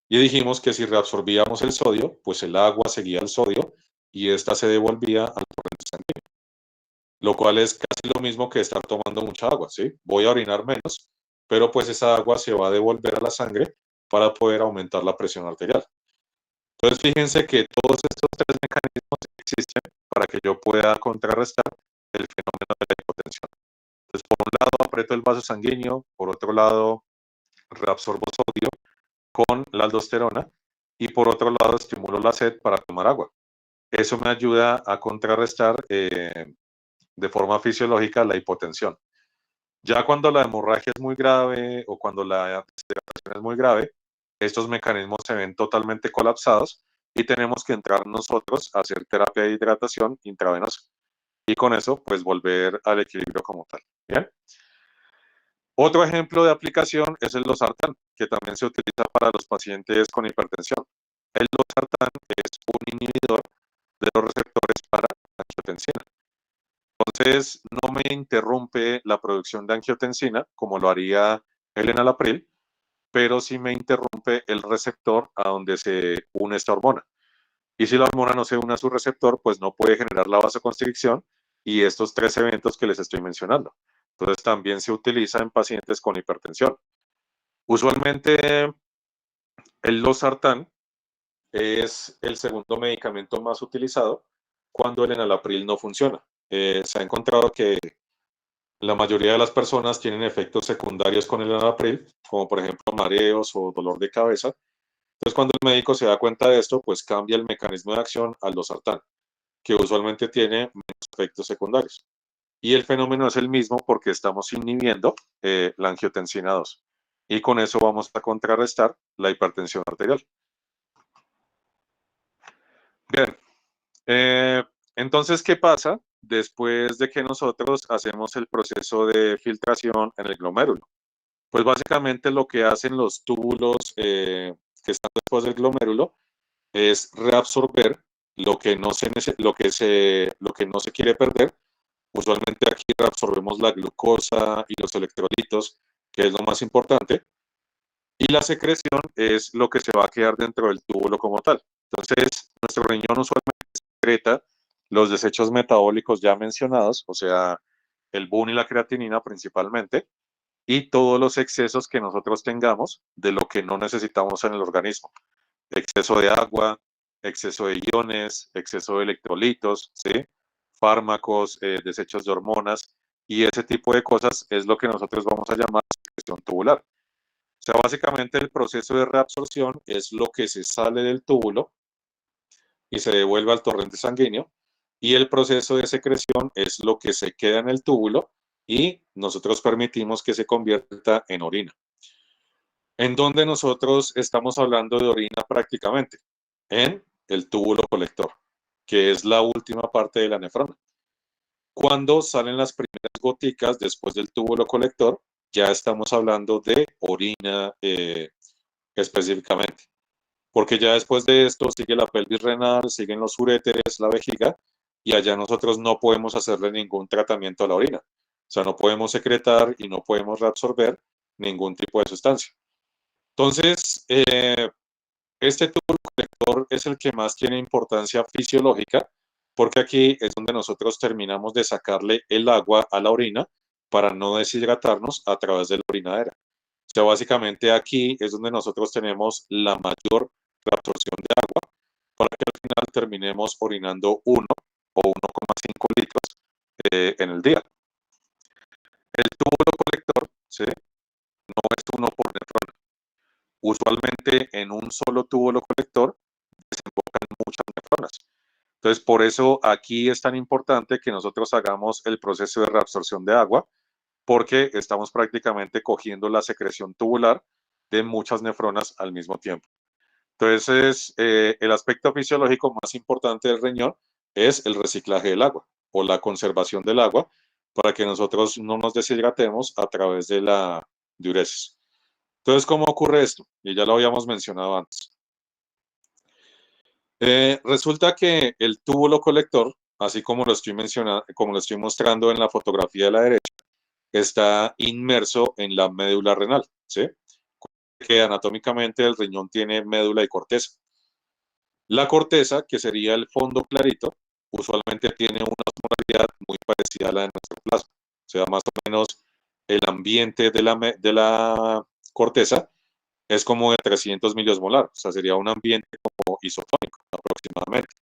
Y dijimos que si reabsorbíamos el sodio, pues el agua seguía el sodio y esta se devolvía al torrente sanguíneo, lo cual es casi lo mismo que estar tomando mucha agua, ¿sí? Voy a orinar menos, pero pues esa agua se va a devolver a la sangre para poder aumentar la presión arterial. Entonces, fíjense que todos estos tres mecanismos existen para que yo pueda contrarrestar el fenómeno de la hipotensión. Entonces, por un lado, aprieto el vaso sanguíneo, por otro lado, reabsorbo sodio con la aldosterona y por otro lado, estimulo la sed para tomar agua. Eso me ayuda a contrarrestar de forma fisiológica la hipotensión. Ya cuando la hemorragia es muy grave o cuando la deshidratación es muy grave, estos mecanismos se ven totalmente colapsados y tenemos que entrar nosotros a hacer terapia de hidratación intravenosa y con eso pues volver al equilibrio como tal. Bien. Otro ejemplo de aplicación es el losartán, que también se utiliza para los pacientes con hipertensión. El losartán es un inhibidor de los receptores para angiotensina. Entonces, no me interrumpe la producción de angiotensina como lo haría el enalapril, pero sí me interrumpe el receptor a donde se une esta hormona. Y si la hormona no se une a su receptor, pues no puede generar la vasoconstricción y estos tres eventos que les estoy mencionando. Entonces, también se utiliza en pacientes con hipertensión. Usualmente, el losartán es el segundo medicamento más utilizado cuando el enalapril no funciona. Se ha encontrado que la mayoría de las personas tienen efectos secundarios con el enalapril, como por ejemplo mareos o dolor de cabeza. Entonces, cuando el médico se da cuenta de esto, pues cambia el mecanismo de acción al losartán, que usualmente tiene menos efectos secundarios. Y el fenómeno es el mismo porque estamos inhibiendo la angiotensina 2. Y con eso vamos a contrarrestar la hipertensión arterial. Bien, eh, entonces, ¿qué pasa después de que nosotros hacemos el proceso de filtración en el glomérulo? Pues básicamente lo que hacen los túbulos que están después del glomérulo es reabsorber lo que no se quiere perder. Usualmente aquí reabsorbemos la glucosa y los electrolitos, que es lo más importante, y la secreción es lo que se va a quedar dentro del túbulo como tal. Entonces, nuestro riñón usualmente secreta los desechos metabólicos ya mencionados, o sea, el BUN y la creatinina principalmente, y todos los excesos que nosotros tengamos de lo que no necesitamos en el organismo. Exceso de agua, exceso de iones, exceso de electrolitos, ¿sí? Fármacos, desechos de hormonas, y ese tipo de cosas es lo que nosotros vamos a llamar secreción tubular. O sea, básicamente el proceso de reabsorción es lo que se sale del túbulo y se devuelve al torrente sanguíneo, y el proceso de secreción es lo que se queda en el túbulo y nosotros permitimos que se convierta en orina. ¿En donde nosotros estamos hablando de orina prácticamente? En el túbulo colector, que es la última parte de la nefrona. Cuando salen las primeras goticas después del túbulo colector, ya estamos hablando de orina específicamente, porque ya después de esto sigue la pelvis renal, siguen los uréteres, la vejiga, y allá nosotros no podemos hacerle ningún tratamiento a la orina. O sea, no podemos secretar y no podemos reabsorber ningún tipo de sustancia. Entonces, este túbulo colector es el que más tiene importancia fisiológica, porque aquí es donde nosotros terminamos de sacarle el agua a la orina para no deshidratarnos a través de la orinadera. O sea, básicamente aquí es donde nosotros tenemos la mayor reabsorción de agua para que al final terminemos orinando 1 o 1,5 litros en el día. El túbulo colector, ¿sí? No es uno por nefrona. Usualmente en un solo túbulo colector desembocan muchas nefronas. Entonces, por eso aquí es tan importante que nosotros hagamos el proceso de reabsorción de agua, porque estamos prácticamente cogiendo la secreción tubular de muchas nefronas al mismo tiempo. Entonces, el aspecto fisiológico más importante del riñón es el reciclaje del agua o la conservación del agua para que nosotros no nos deshidratemos a través de la diuresis. Entonces, ¿cómo ocurre esto? Y ya lo habíamos mencionado antes. Resulta que el túbulo colector, así como lo estoy mencionando, como lo estoy mostrando en la fotografía de la derecha, está inmerso en la médula renal, ¿sí? que anatómicamente el riñón tiene médula y corteza. La corteza, que sería el fondo clarito, usualmente tiene una osmolaridad muy parecida a la de nuestro plasma. O sea, más o menos el ambiente de la corteza es como de 300 miliosmolar, o sea, sería un ambiente como isotónico aproximadamente.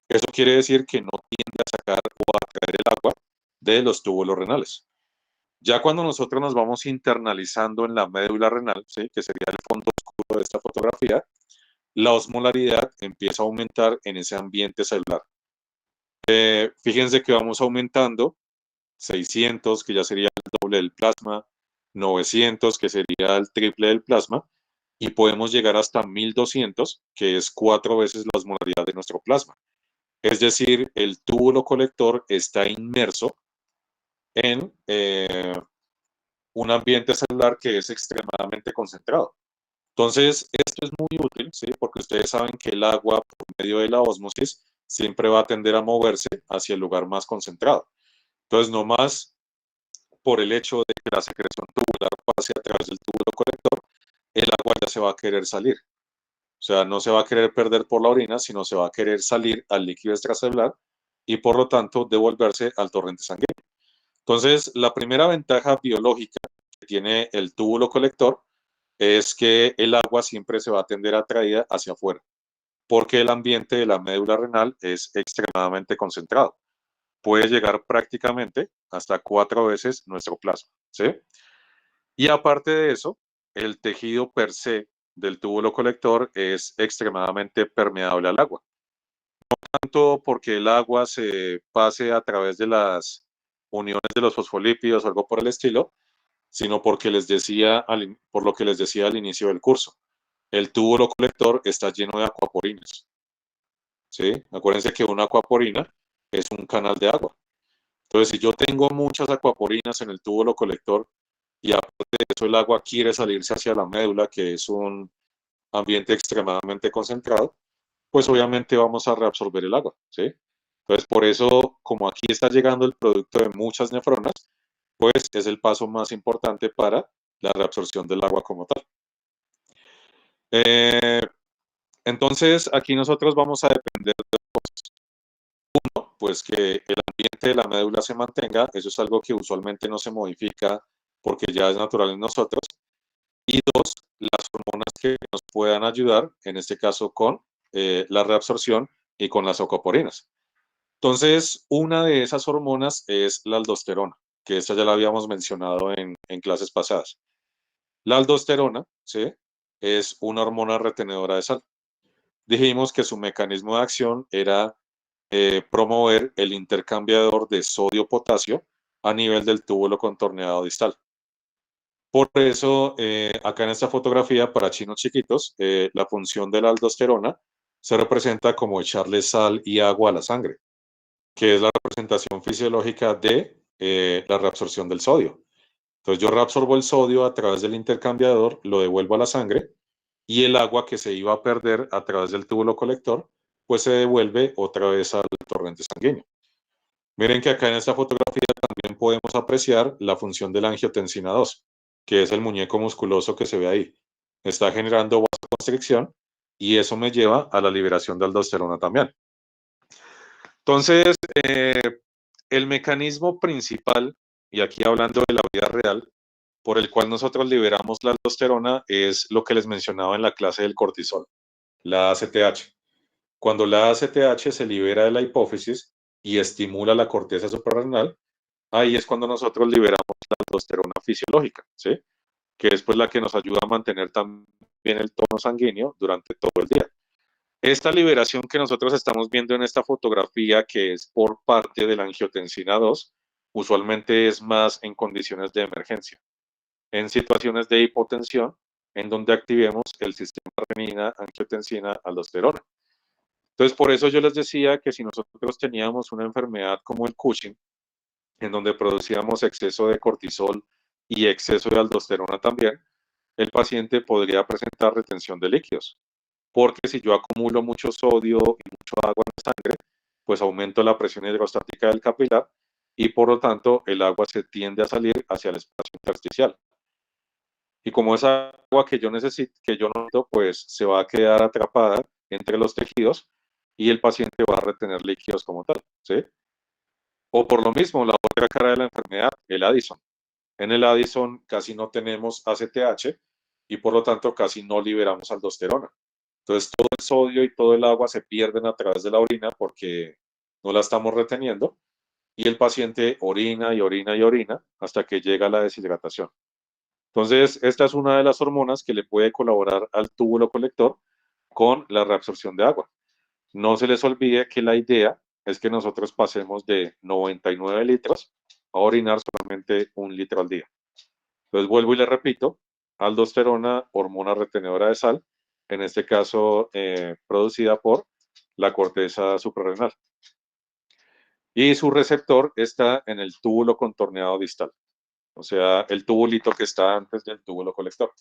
Eso quiere decir que no tiende a sacar o a traer el agua de los túbulos renales. Ya cuando nosotros nos vamos internalizando en la médula renal, ¿sí? Que sería el fondo oscuro de esta fotografía, la osmolaridad empieza a aumentar en ese ambiente celular. Fíjense que vamos aumentando 600, que ya sería el doble del plasma, 900, que sería el triple del plasma, y podemos llegar hasta 1200, que es 4 veces la osmolaridad de nuestro plasma. Es decir, el túbulo colector está inmerso en un ambiente celular que es extremadamente concentrado. Entonces, esto es muy útil, ¿sí? Porque ustedes saben que el agua, por medio de la ósmosis, siempre va a tender a moverse hacia el lugar más concentrado. Entonces, no más por el hecho de que la secreción tubular pase a través del túbulo colector, el agua ya se va a querer salir. O sea, no se va a querer perder por la orina, sino se va a querer salir al líquido extracelular y por lo tanto devolverse al torrente sanguíneo. Entonces, la primera ventaja biológica que tiene el túbulo colector es que el agua siempre se va a tender atraída hacia afuera, porque el ambiente de la médula renal es extremadamente concentrado. Puede llegar prácticamente hasta 4 veces nuestro plasma, ¿sí? Y aparte de eso, el tejido per se del túbulo colector es extremadamente permeable al agua. No tanto porque el agua se pase a través de las uniones de los fosfolípidos o algo por el estilo, sino porque por lo que les decía al inicio del curso. El túbulo colector está lleno de acuaporinas, ¿sí? Acuérdense que una acuaporina es un canal de agua. Entonces, si yo tengo muchas acuaporinas en el túbulo colector y aparte de eso el agua quiere salirse hacia la médula, que es un ambiente extremadamente concentrado, pues obviamente vamos a reabsorber el agua, ¿sí? Entonces, por eso, como aquí está llegando el producto de muchas nefronas, pues es el paso más importante para la reabsorción del agua como tal. Eh, entonces, aquí nosotros vamos a depender de uno, pues que el ambiente de la médula se mantenga, eso es algo que usualmente no se modifica porque ya es natural en nosotros, y dos, las hormonas que nos puedan ayudar, en este caso con la reabsorción y con las ocoporinas. Entonces, una de esas hormonas es la aldosterona, que esta ya la habíamos mencionado en clases pasadas. La aldosterona, ¿sí? Es una hormona retenedora de sal. Dijimos que su mecanismo de acción era promover el intercambiador de sodio-potasio a nivel del túbulo contorneado distal. Por eso, acá en esta fotografía, para chinos chiquitos, la función de la aldosterona se representa como echarle sal y agua a la sangre, que es la representación fisiológica de la reabsorción del sodio. Entonces yo reabsorbo el sodio a través del intercambiador, lo devuelvo a la sangre y el agua que se iba a perder a través del túbulo colector, pues se devuelve otra vez al torrente sanguíneo. Miren que acá en esta fotografía también podemos apreciar la función de la angiotensina 2, que es el muñeco musculoso que se ve ahí. Está generando vasoconstricción y eso me lleva a la liberación de aldosterona también. Entonces, el mecanismo principal, y aquí hablando de la vida real, por el cual nosotros liberamos la aldosterona es lo que les mencionaba en la clase del cortisol, la ACTH. Cuando la ACTH se libera de la hipófisis y estimula la corteza suprarrenal, ahí es cuando nosotros liberamos la aldosterona fisiológica, ¿sí? Que es pues la que nos ayuda a mantener también el tono sanguíneo durante todo el día. Esta liberación que nosotros estamos viendo en esta fotografía, que es por parte de la angiotensina 2, usualmente es más en condiciones de emergencia, en situaciones de hipotensión, en donde activemos el sistema renina, angiotensina, aldosterona. Entonces, por eso yo les decía que si nosotros teníamos una enfermedad como el Cushing, en donde producíamos exceso de cortisol y exceso de aldosterona también, el paciente podría presentar retención de líquidos. Porque si yo acumulo mucho sodio y mucho agua en la sangre, pues aumento la presión hidrostática del capilar y por lo tanto el agua se tiende a salir hacia el espacio intersticial. y como esa agua que yo necesito, pues se va a quedar atrapada entre los tejidos y el paciente va a retener líquidos como tal, ¿sí? O por lo mismo, la otra cara de la enfermedad, el Addison. En el Addison casi no tenemos ACTH y por lo tanto casi no liberamos aldosterona. Entonces todo el sodio y todo el agua se pierden a través de la orina porque no la estamos reteniendo y el paciente orina y orina y orina hasta que llega a la deshidratación. Entonces, esta es una de las hormonas que le puede colaborar al túbulo colector con la reabsorción de agua. No se les olvide que la idea es que nosotros pasemos de 99 litros a orinar solamente 1 litro al día. Entonces, vuelvo y le repito, aldosterona, hormona retenedora de sal, en este caso producida por la corteza suprarrenal. Y su receptor está en el túbulo contorneado distal, o sea, el tubulito que está antes del túbulo colector.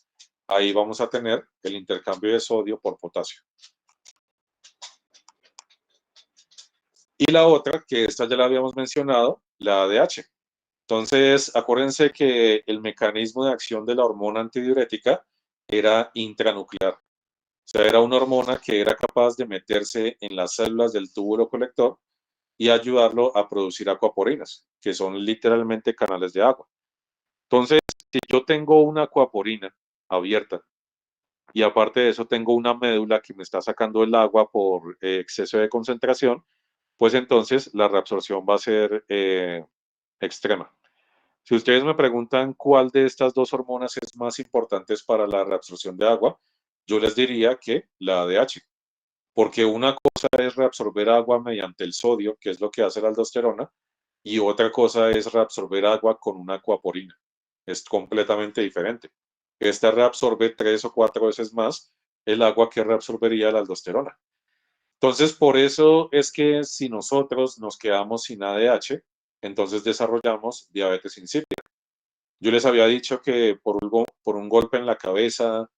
Ahí vamos a tener el intercambio de sodio por potasio. Y la otra, que esta ya la habíamos mencionado, la ADH. Entonces, acuérdense que el mecanismo de acción de la hormona antidiurética era intranuclear. O sea, era una hormona que era capaz de meterse en las células del túbulo colector y ayudarlo a producir acuaporinas, que son literalmente canales de agua. Entonces, si yo tengo una acuaporina abierta y aparte de eso tengo una médula que me está sacando el agua por exceso de concentración, pues entonces la reabsorción va a ser extrema. Si ustedes me preguntan cuál de estas dos hormonas es más importante para la reabsorción de agua, yo les diría que la ADH, porque una cosa es reabsorber agua mediante el sodio, que es lo que hace la aldosterona, y otra cosa es reabsorber agua con una acuaporina. Es completamente diferente. Esta reabsorbe 3 o 4 veces más el agua que reabsorbería la aldosterona. Entonces, por eso es que si nosotros nos quedamos sin ADH, entonces desarrollamos diabetes insípida. Yo les había dicho que por un golpe en la cabeza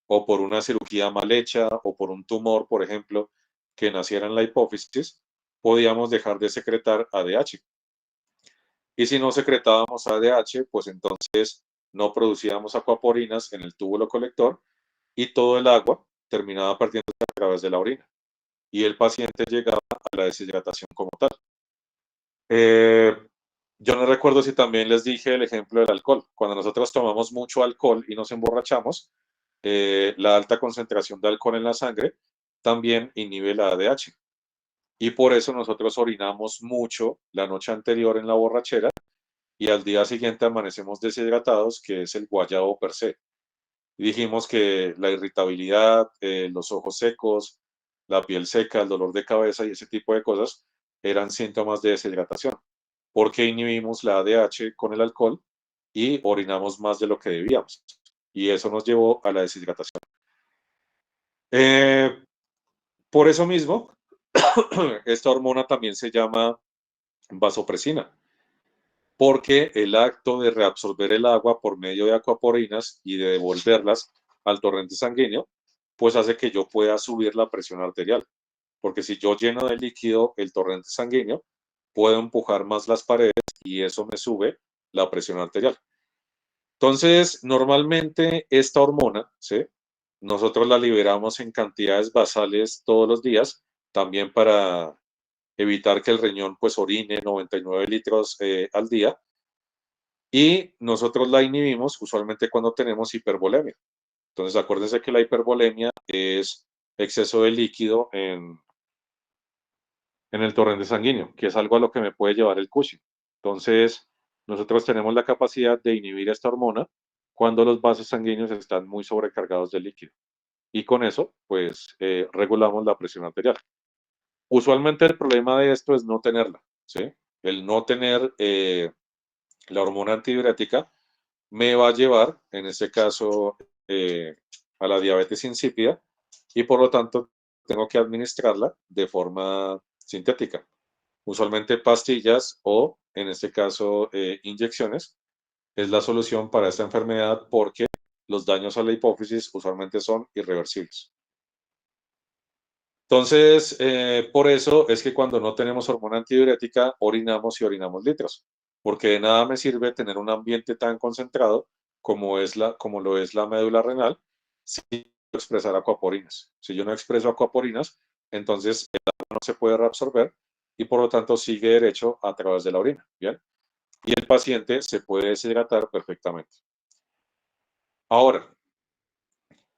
o por una cirugía mal hecha o por un tumor, por ejemplo, que naciera en la hipófisis, podíamos dejar de secretar ADH. Y si no secretábamos ADH, pues entonces no producíamos acuaporinas en el túbulo colector y todo el agua terminaba perdiéndose a través de la orina. Y el paciente llegaba a la deshidratación como tal. Eh, yo no recuerdo si también les dije el ejemplo del alcohol. Cuando nosotros tomamos mucho alcohol y nos emborrachamos, la alta concentración de alcohol en la sangre también inhibe la ADH. Y por eso nosotros orinamos mucho la noche anterior en la borrachera y al día siguiente amanecemos deshidratados, que es el guayabo per se. Y dijimos que la irritabilidad, los ojos secos, la piel seca, el dolor de cabeza y ese tipo de cosas eran síntomas de deshidratación, porque inhibimos la ADH con el alcohol y orinamos más de lo que debíamos. Y eso nos llevó a la deshidratación. Eh, por eso mismo, esta hormona también se llama vasopresina, porque el acto de reabsorber el agua por medio de acuaporinas y de devolverlas al torrente sanguíneo, pues hace que yo pueda subir la presión arterial. Porque si yo lleno de líquido el torrente sanguíneo, puedo empujar más las paredes y eso me sube la presión arterial. Entonces, normalmente esta hormona, ¿sí? Nosotros la liberamos en cantidades basales todos los días, también para evitar que el riñón pues orine 99 litros al día. Y nosotros la inhibimos usualmente cuando tenemos hipervolemia. Entonces, acuérdense que la hipervolemia es exceso de líquido en el torrente sanguíneo, que es algo a lo que me puede llevar el Cushing. Entonces, nosotros tenemos la capacidad de inhibir esta hormona cuando los vasos sanguíneos están muy sobrecargados de líquido. Y con eso, pues, regulamos la presión arterial. Usualmente el problema de esto es no tenerla, ¿sí? El no tener la hormona antidiurética me va a llevar, en este caso, a la diabetes insípida y por lo tanto tengo que administrarla de forma sintética, usualmente pastillas o, en este caso, inyecciones. Es la solución para esta enfermedad porque los daños a la hipófisis usualmente son irreversibles. Entonces, por eso es que cuando no tenemos hormona antidiurética, orinamos y orinamos litros, porque de nada me sirve tener un ambiente tan concentrado como lo es la médula renal, si expresar acuaporinas. Si yo no expreso acuaporinas, entonces el agua no se puede reabsorber y por lo tanto sigue derecho a través de la orina, ¿bien? Y el paciente se puede deshidratar perfectamente. Ahora,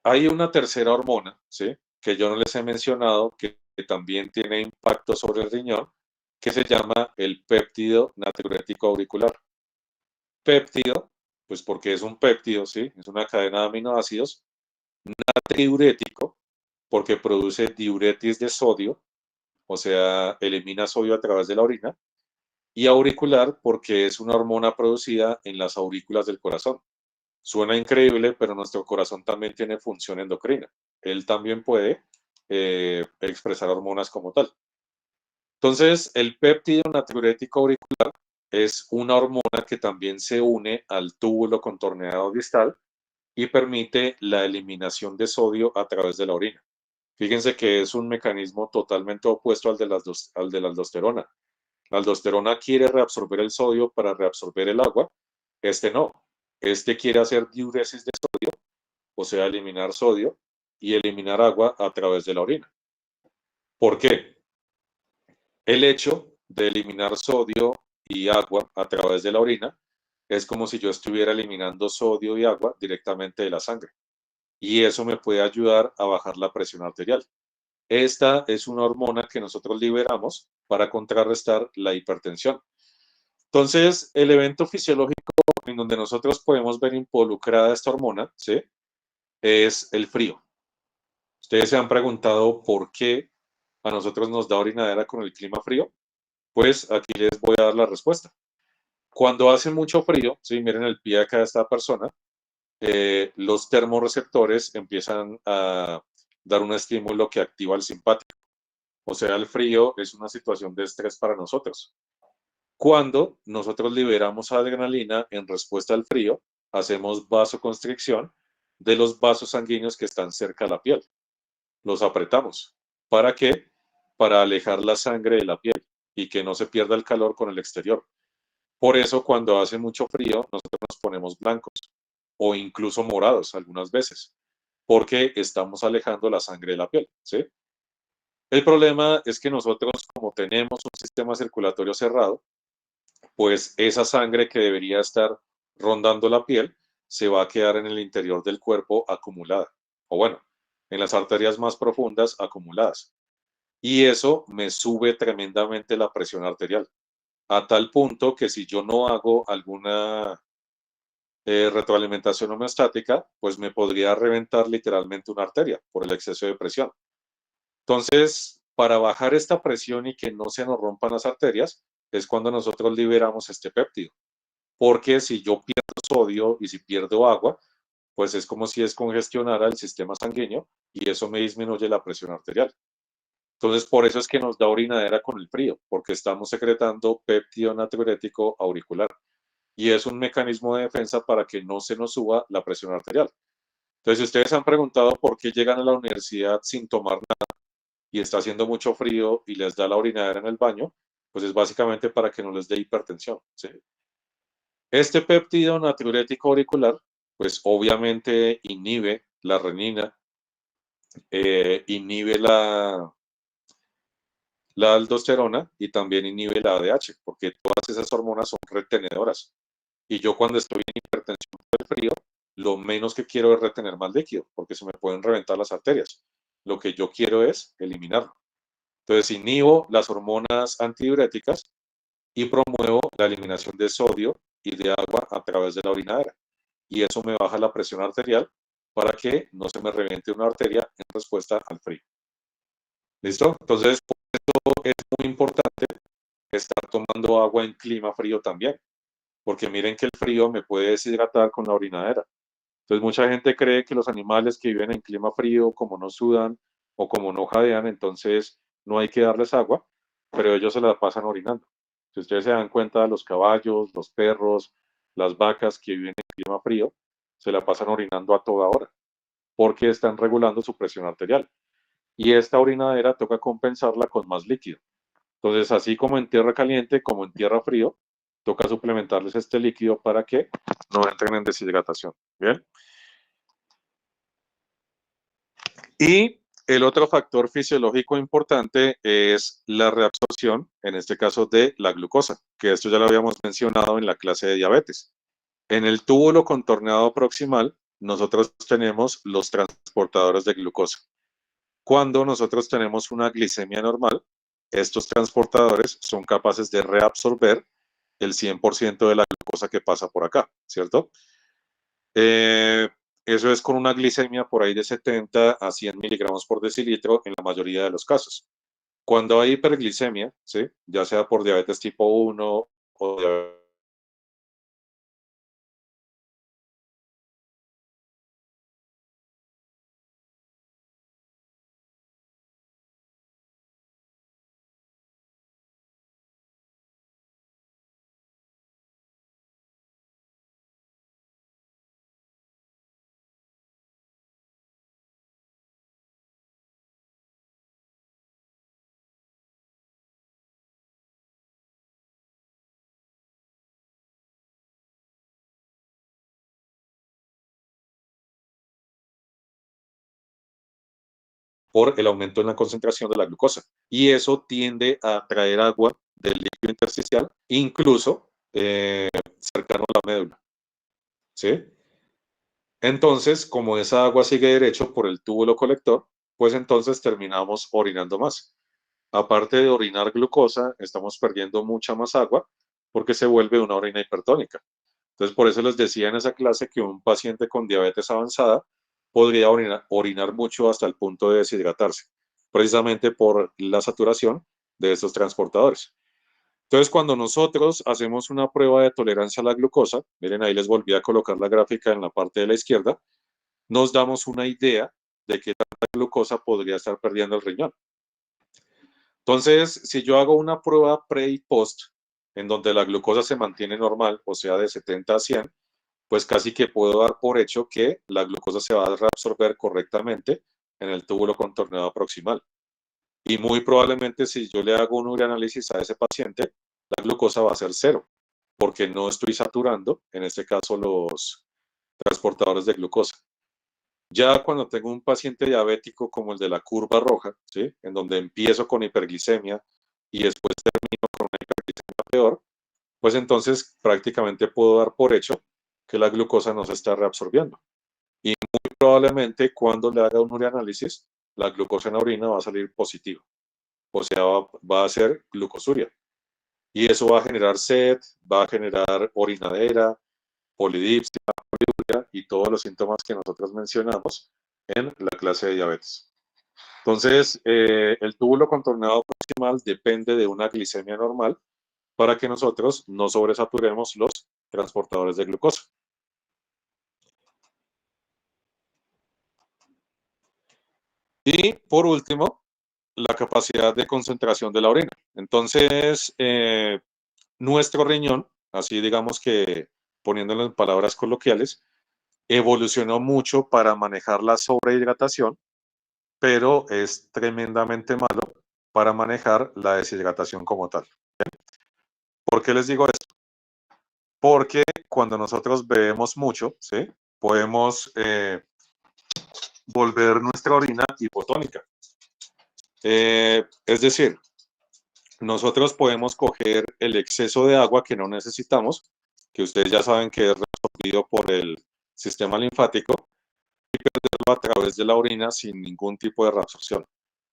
hay una tercera hormona, ¿sí? Que yo no les he mencionado, que también tiene impacto sobre el riñón, que se llama el péptido natriurético auricular. Péptido, pues porque es un péptido, ¿sí? Es una cadena de aminoácidos. Natriurético, porque produce diuretis de sodio, o sea, elimina sodio a través de la orina. Y auricular, porque es una hormona producida en las aurículas del corazón. Suena increíble, pero nuestro corazón también tiene función endocrina. Él también puede expresar hormonas como tal. Entonces, el péptido natriurético auricular es una hormona que también se une al túbulo contorneado distal y permite la eliminación de sodio a través de la orina. Fíjense que es un mecanismo totalmente opuesto al de la aldosterona. La aldosterona quiere reabsorber el sodio para reabsorber el agua, este no. Este quiere hacer diuresis de sodio, o sea, eliminar sodio y eliminar agua a través de la orina. ¿Por qué? El hecho de eliminar sodio y agua a través de la orina es como si yo estuviera eliminando sodio y agua directamente de la sangre. Y eso me puede ayudar a bajar la presión arterial. Esta es una hormona que nosotros liberamos para contrarrestar la hipertensión. Entonces, el evento fisiológico en donde nosotros podemos ver involucrada esta hormona, ¿sí? Es el frío. Ustedes se han preguntado por qué a nosotros nos da orinadera con el clima frío. Pues aquí les voy a dar la respuesta. Cuando hace mucho frío, ¿sí? Miren el pie acá de esta persona, los termorreceptores empiezan a dar un estímulo que activa el simpático. O sea, el frío es una situación de estrés para nosotros. Cuando nosotros liberamos adrenalina en respuesta al frío, hacemos vasoconstricción de los vasos sanguíneos que están cerca de la piel. Los apretamos. ¿Para qué? Para alejar la sangre de la piel y que no se pierda el calor con el exterior. Por eso cuando hace mucho frío, nosotros nos ponemos blancos o incluso morados algunas veces, porque estamos alejando la sangre de la piel, ¿sí? El problema es que nosotros, como tenemos un sistema circulatorio cerrado, pues esa sangre que debería estar rondando la piel se va a quedar en el interior del cuerpo acumulada, o bueno, en las arterias más profundas acumuladas. Y eso me sube tremendamente la presión arterial, a tal punto que si yo no hago alguna retroalimentación homeostática, pues me podría reventar literalmente una arteria por el exceso de presión. Entonces, para bajar esta presión y que no se nos rompan las arterias, es cuando nosotros liberamos este péptido. Porque si yo pierdo sodio y si pierdo agua, pues es como si descongestionara el sistema sanguíneo y eso me disminuye la presión arterial. Entonces, por eso es que nos da orinadera con el frío, porque estamos secretando péptido natriurético auricular. Y es un mecanismo de defensa para que no se nos suba la presión arterial. Entonces, si ustedes han preguntado por qué llegan a la universidad sin tomar nada y está haciendo mucho frío y les da la orinadera en el baño, pues es básicamente para que no les dé hipertensión, ¿sí? Este péptido natriurético auricular, pues obviamente inhibe la renina, inhibe la aldosterona y también inhibe la ADH, porque todas esas hormonas son retenedoras. Y yo cuando estoy en hipertensión del frío, lo menos que quiero es retener más líquido, porque se me pueden reventar las arterias. Lo que yo quiero es eliminarlo. Entonces inhibo las hormonas antidiuréticas y promuevo la eliminación de sodio y de agua a través de la orinadera. Y eso me baja la presión arterial para que no se me reviente una arteria en respuesta al frío. ¿Listo? Entonces, por eso es muy importante estar tomando agua en clima frío también, porque miren que el frío me puede deshidratar con la orinadera. Entonces, mucha gente cree que los animales que viven en clima frío, como no sudan o como no jadean, entonces no hay que darles agua, pero ellos se la pasan orinando. Si ustedes se dan cuenta, los caballos, los perros, las vacas que viven en clima frío, se la pasan orinando a toda hora, porque están regulando su presión arterial. Y esta orinadera toca compensarla con más líquido. Entonces, así como en tierra caliente, como en tierra frío, toca suplementarles este líquido para que no entren en deshidratación. Bien. Y el otro factor fisiológico importante es la reabsorción, en este caso de la glucosa, que esto ya lo habíamos mencionado en la clase de diabetes. En el túbulo contorneado proximal, nosotros tenemos los transportadores de glucosa. Cuando nosotros tenemos una glicemia normal, estos transportadores son capaces de reabsorber el 100% de la glucosa que pasa por acá, ¿cierto? Eso es con una glicemia por ahí de 70 a 100 miligramos por decilitro en la mayoría de los casos. Cuando hay hiperglicemia, ¿sí? Ya sea por diabetes tipo 1 o diabetes por el aumento en la concentración de la glucosa. Y eso tiende a traer agua del líquido intersticial, incluso cercano a la médula. ¿Sí? Entonces, como esa agua sigue derecho por el túbulo colector, pues entonces terminamos orinando más. Aparte de orinar glucosa, estamos perdiendo mucha más agua porque se vuelve una orina hipertónica. Entonces, por eso les decía en esa clase que un paciente con diabetes avanzada podría orinar mucho hasta el punto de deshidratarse, precisamente por la saturación de estos transportadores. Entonces, cuando nosotros hacemos una prueba de tolerancia a la glucosa, miren, ahí les volví a colocar la gráfica en la parte de la izquierda, nos damos una idea de qué tanta glucosa podría estar perdiendo el riñón. Entonces, si yo hago una prueba pre y post, en donde la glucosa se mantiene normal, o sea, de 70 a 100, pues casi que puedo dar por hecho que la glucosa se va a reabsorber correctamente en el túbulo contorneado proximal. Y muy probablemente si yo le hago un urianálisis a ese paciente, la glucosa va a ser cero, porque no estoy saturando, en este caso, los transportadores de glucosa. Ya cuando tengo un paciente diabético como el de la curva roja, ¿sí? En donde empiezo con hiperglicemia y después termino con una hiperglicemia peor, pues entonces prácticamente puedo dar por hecho que la glucosa no se está reabsorbiendo. Y muy probablemente cuando le haga un urianálisis, la glucosa en la orina va a salir positiva. O sea, va a ser glucosuria. Y eso va a generar sed, va a generar orinadera, polidipsia, poliuria y todos los síntomas que nosotros mencionamos en la clase de diabetes. Entonces, el túbulo contorneado proximal depende de una glicemia normal para que nosotros no sobresaturemos los transportadores de glucosa. Y por último, la capacidad de concentración de la orina. Entonces, nuestro riñón, así digamos que poniéndolo en palabras coloquiales, evolucionó mucho para manejar la sobrehidratación, pero es tremendamente malo para manejar la deshidratación como tal. ¿Por qué les digo esto? Porque cuando nosotros bebemos mucho, ¿sí? Podemos volver nuestra orina hipotónica. Es decir, nosotros podemos coger el exceso de agua que no necesitamos, que ustedes ya saben que es reabsorbido por el sistema linfático, y perderlo a través de la orina sin ningún tipo de reabsorción. O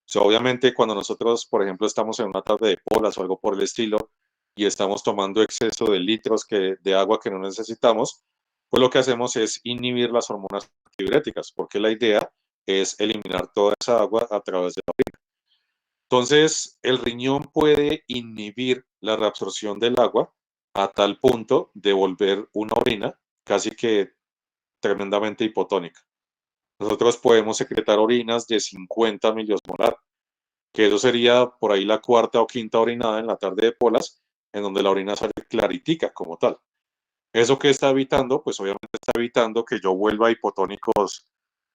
sea, obviamente cuando nosotros, por ejemplo, estamos en una tarde de polas o algo por el estilo y estamos tomando exceso de litros de agua que no necesitamos, pues lo que hacemos es inhibir las hormonas antidiuréticas, porque la idea es eliminar toda esa agua a través de la orina. Entonces, el riñón puede inhibir la reabsorción del agua a tal punto de volver una orina casi que tremendamente hipotónica. Nosotros podemos secretar orinas de 50 miliosmolar, que eso sería por ahí la cuarta o quinta orinada en la tarde de polas, en donde la orina sale claritica como tal. ¿Eso qué está evitando? Pues obviamente está evitando que yo vuelva hipotónicos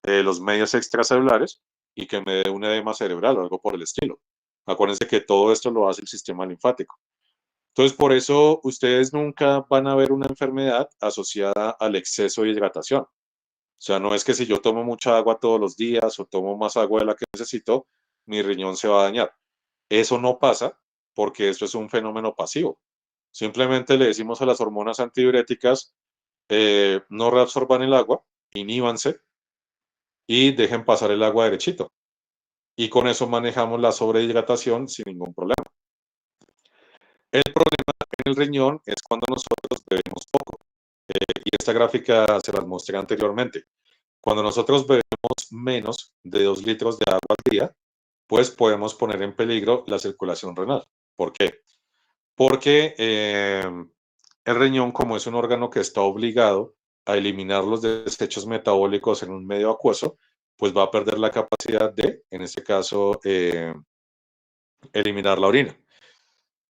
los medios extracelulares y que me dé un edema cerebral o algo por el estilo. Acuérdense que todo esto lo hace el sistema linfático. Entonces, por eso ustedes nunca van a ver una enfermedad asociada al exceso de hidratación. O sea, no es que si yo tomo mucha agua todos los días o tomo más agua de la que necesito, mi riñón se va a dañar. Eso no pasa porque eso es un fenómeno pasivo. Simplemente le decimos a las hormonas antidiuréticas, no reabsorban el agua, inhíbanse y dejen pasar el agua derechito. Y con eso manejamos la sobrehidratación sin ningún problema. El problema en el riñón es cuando nosotros bebemos poco. Y esta gráfica se las mostré anteriormente. Cuando nosotros bebemos menos de 2 litros de agua al día, pues podemos poner en peligro la circulación renal. ¿Por qué? Porque el riñón, como es un órgano que está obligado a eliminar los desechos metabólicos en un medio acuoso, pues va a perder la capacidad de, en este caso, eliminar la orina.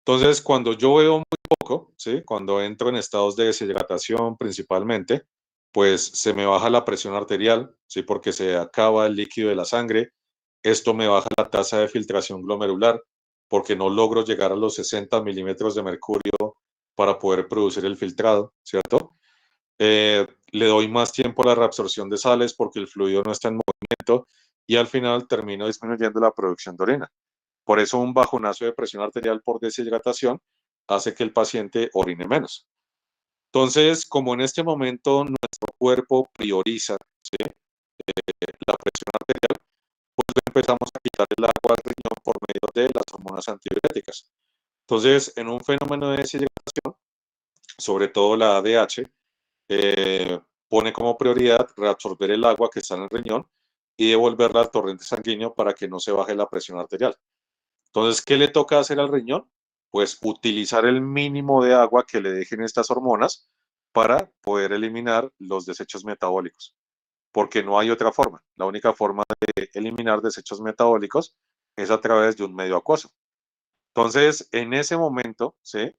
Entonces, cuando yo bebo muy poco, ¿sí? Cuando entro en estados de deshidratación principalmente, pues se me baja la presión arterial, ¿sí? Porque se acaba el líquido de la sangre. Esto me baja la tasa de filtración glomerular porque no logro llegar a los 60 milímetros de mercurio para poder producir el filtrado, ¿cierto? Le doy más tiempo a la reabsorción de sales porque el fluido no está en movimiento y al final termino disminuyendo la producción de orina. Por eso un bajonazo de presión arterial por deshidratación hace que el paciente orine menos. Entonces, como en este momento nuestro cuerpo prioriza, ¿sí? La presión arterial, pues empezamos a quitar el agua al riñón por medio de las hormonas antidiuréticas. Entonces, en un fenómeno de deshidratación, sobre todo la ADH, pone como prioridad reabsorber el agua que está en el riñón y devolverla al torrente sanguíneo para que no se baje la presión arterial. Entonces, ¿qué le toca hacer al riñón? Pues utilizar el mínimo de agua que le dejen estas hormonas para poder eliminar los desechos metabólicos, porque no hay otra forma. La única forma de eliminar desechos metabólicos es a través de un medio acuoso. Entonces, en ese momento, ¿sí?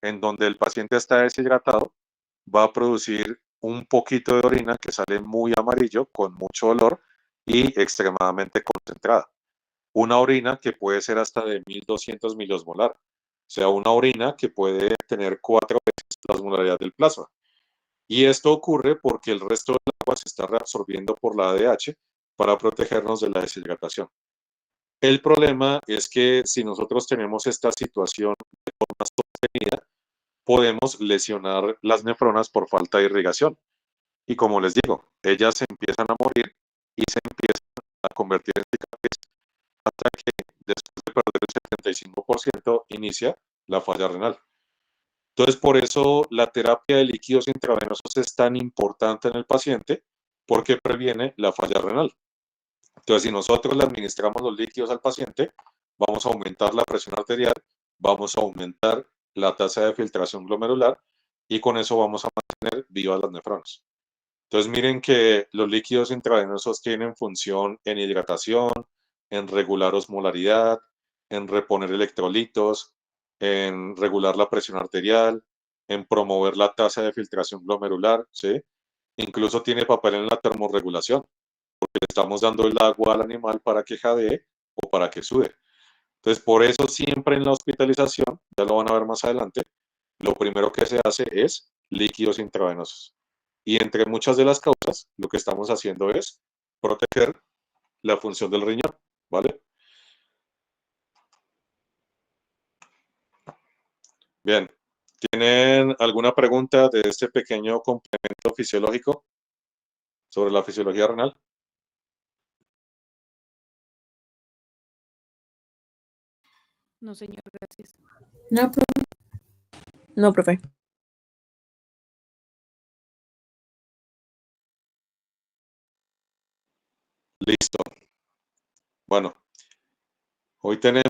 En donde el paciente está deshidratado, va a producir un poquito de orina que sale muy amarillo, con mucho olor y extremadamente concentrada. Una orina que puede ser hasta de 1200 miliosmolar. O sea, una orina que puede tener 4 veces la osmolaridad del plasma. Y esto ocurre porque el resto del agua se está reabsorbiendo por la ADH para protegernos de la deshidratación. El problema es que si nosotros tenemos esta situación de forma sostenida, podemos lesionar las nefronas por falta de irrigación. Y como les digo, ellas se empiezan a morir y se empiezan a convertir en cicatrices hasta que después de perder el 75% inicia la falla renal. Entonces, por eso la terapia de líquidos intravenosos es tan importante en el paciente porque previene la falla renal. Entonces, si nosotros le administramos los líquidos al paciente, vamos a aumentar la presión arterial, vamos a aumentar la tasa de filtración glomerular y con eso vamos a mantener vivas las nefronas. Entonces, miren que los líquidos intravenosos tienen función en hidratación, en regular osmolaridad, en reponer electrolitos, en regular la presión arterial, en promover la tasa de filtración glomerular, ¿sí? Incluso tiene papel en la termorregulación, porque le estamos dando el agua al animal para que jadee o para que sude. Entonces, por eso siempre en la hospitalización, ya lo van a ver más adelante, lo primero que se hace es líquidos intravenosos. Y entre muchas de las causas, lo que estamos haciendo es proteger la función del riñón, ¿vale? Bien, ¿tienen alguna pregunta de este pequeño complemento fisiológico sobre la fisiología renal? No, señor, gracias. No, profe. No, profe. Listo. Bueno, hoy tenemos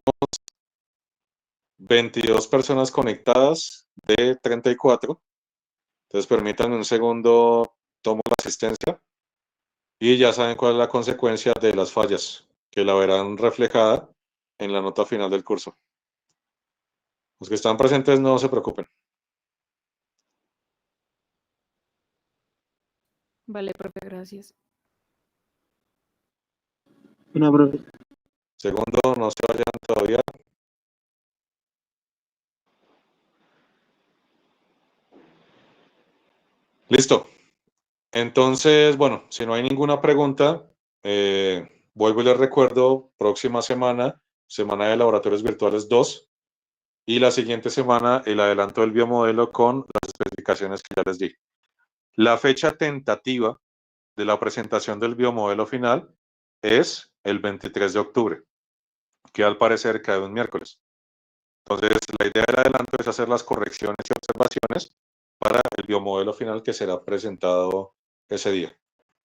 22 personas conectadas de 34. Entonces, permítanme un segundo, tomo la asistencia y ya saben cuál es la consecuencia de las fallas, que la verán reflejada en la nota final del curso. Los que están presentes no se preocupen. Vale, profe, gracias. No, profe. Segundo, no se vayan todavía. Listo. Entonces, bueno, si no hay ninguna pregunta, vuelvo y les recuerdo, próxima semana, semana de laboratorios virtuales 2, y la siguiente semana el adelanto del biomodelo con las especificaciones que ya les di. La fecha tentativa de la presentación del biomodelo final es el 23 de octubre, que al parecer cae un miércoles. Entonces, la idea del adelanto es hacer las correcciones y observaciones para el biomodelo final que será presentado ese día.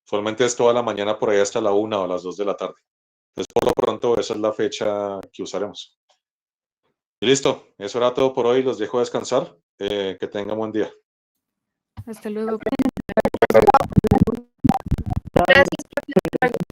Usualmente es toda la mañana por ahí hasta la 1 o las 2 de la tarde. Entonces, por lo pronto, esa es la fecha que usaremos. Y listo, eso era todo por hoy. Los dejo descansar. Que tengan buen día. Hasta luego. Gracias.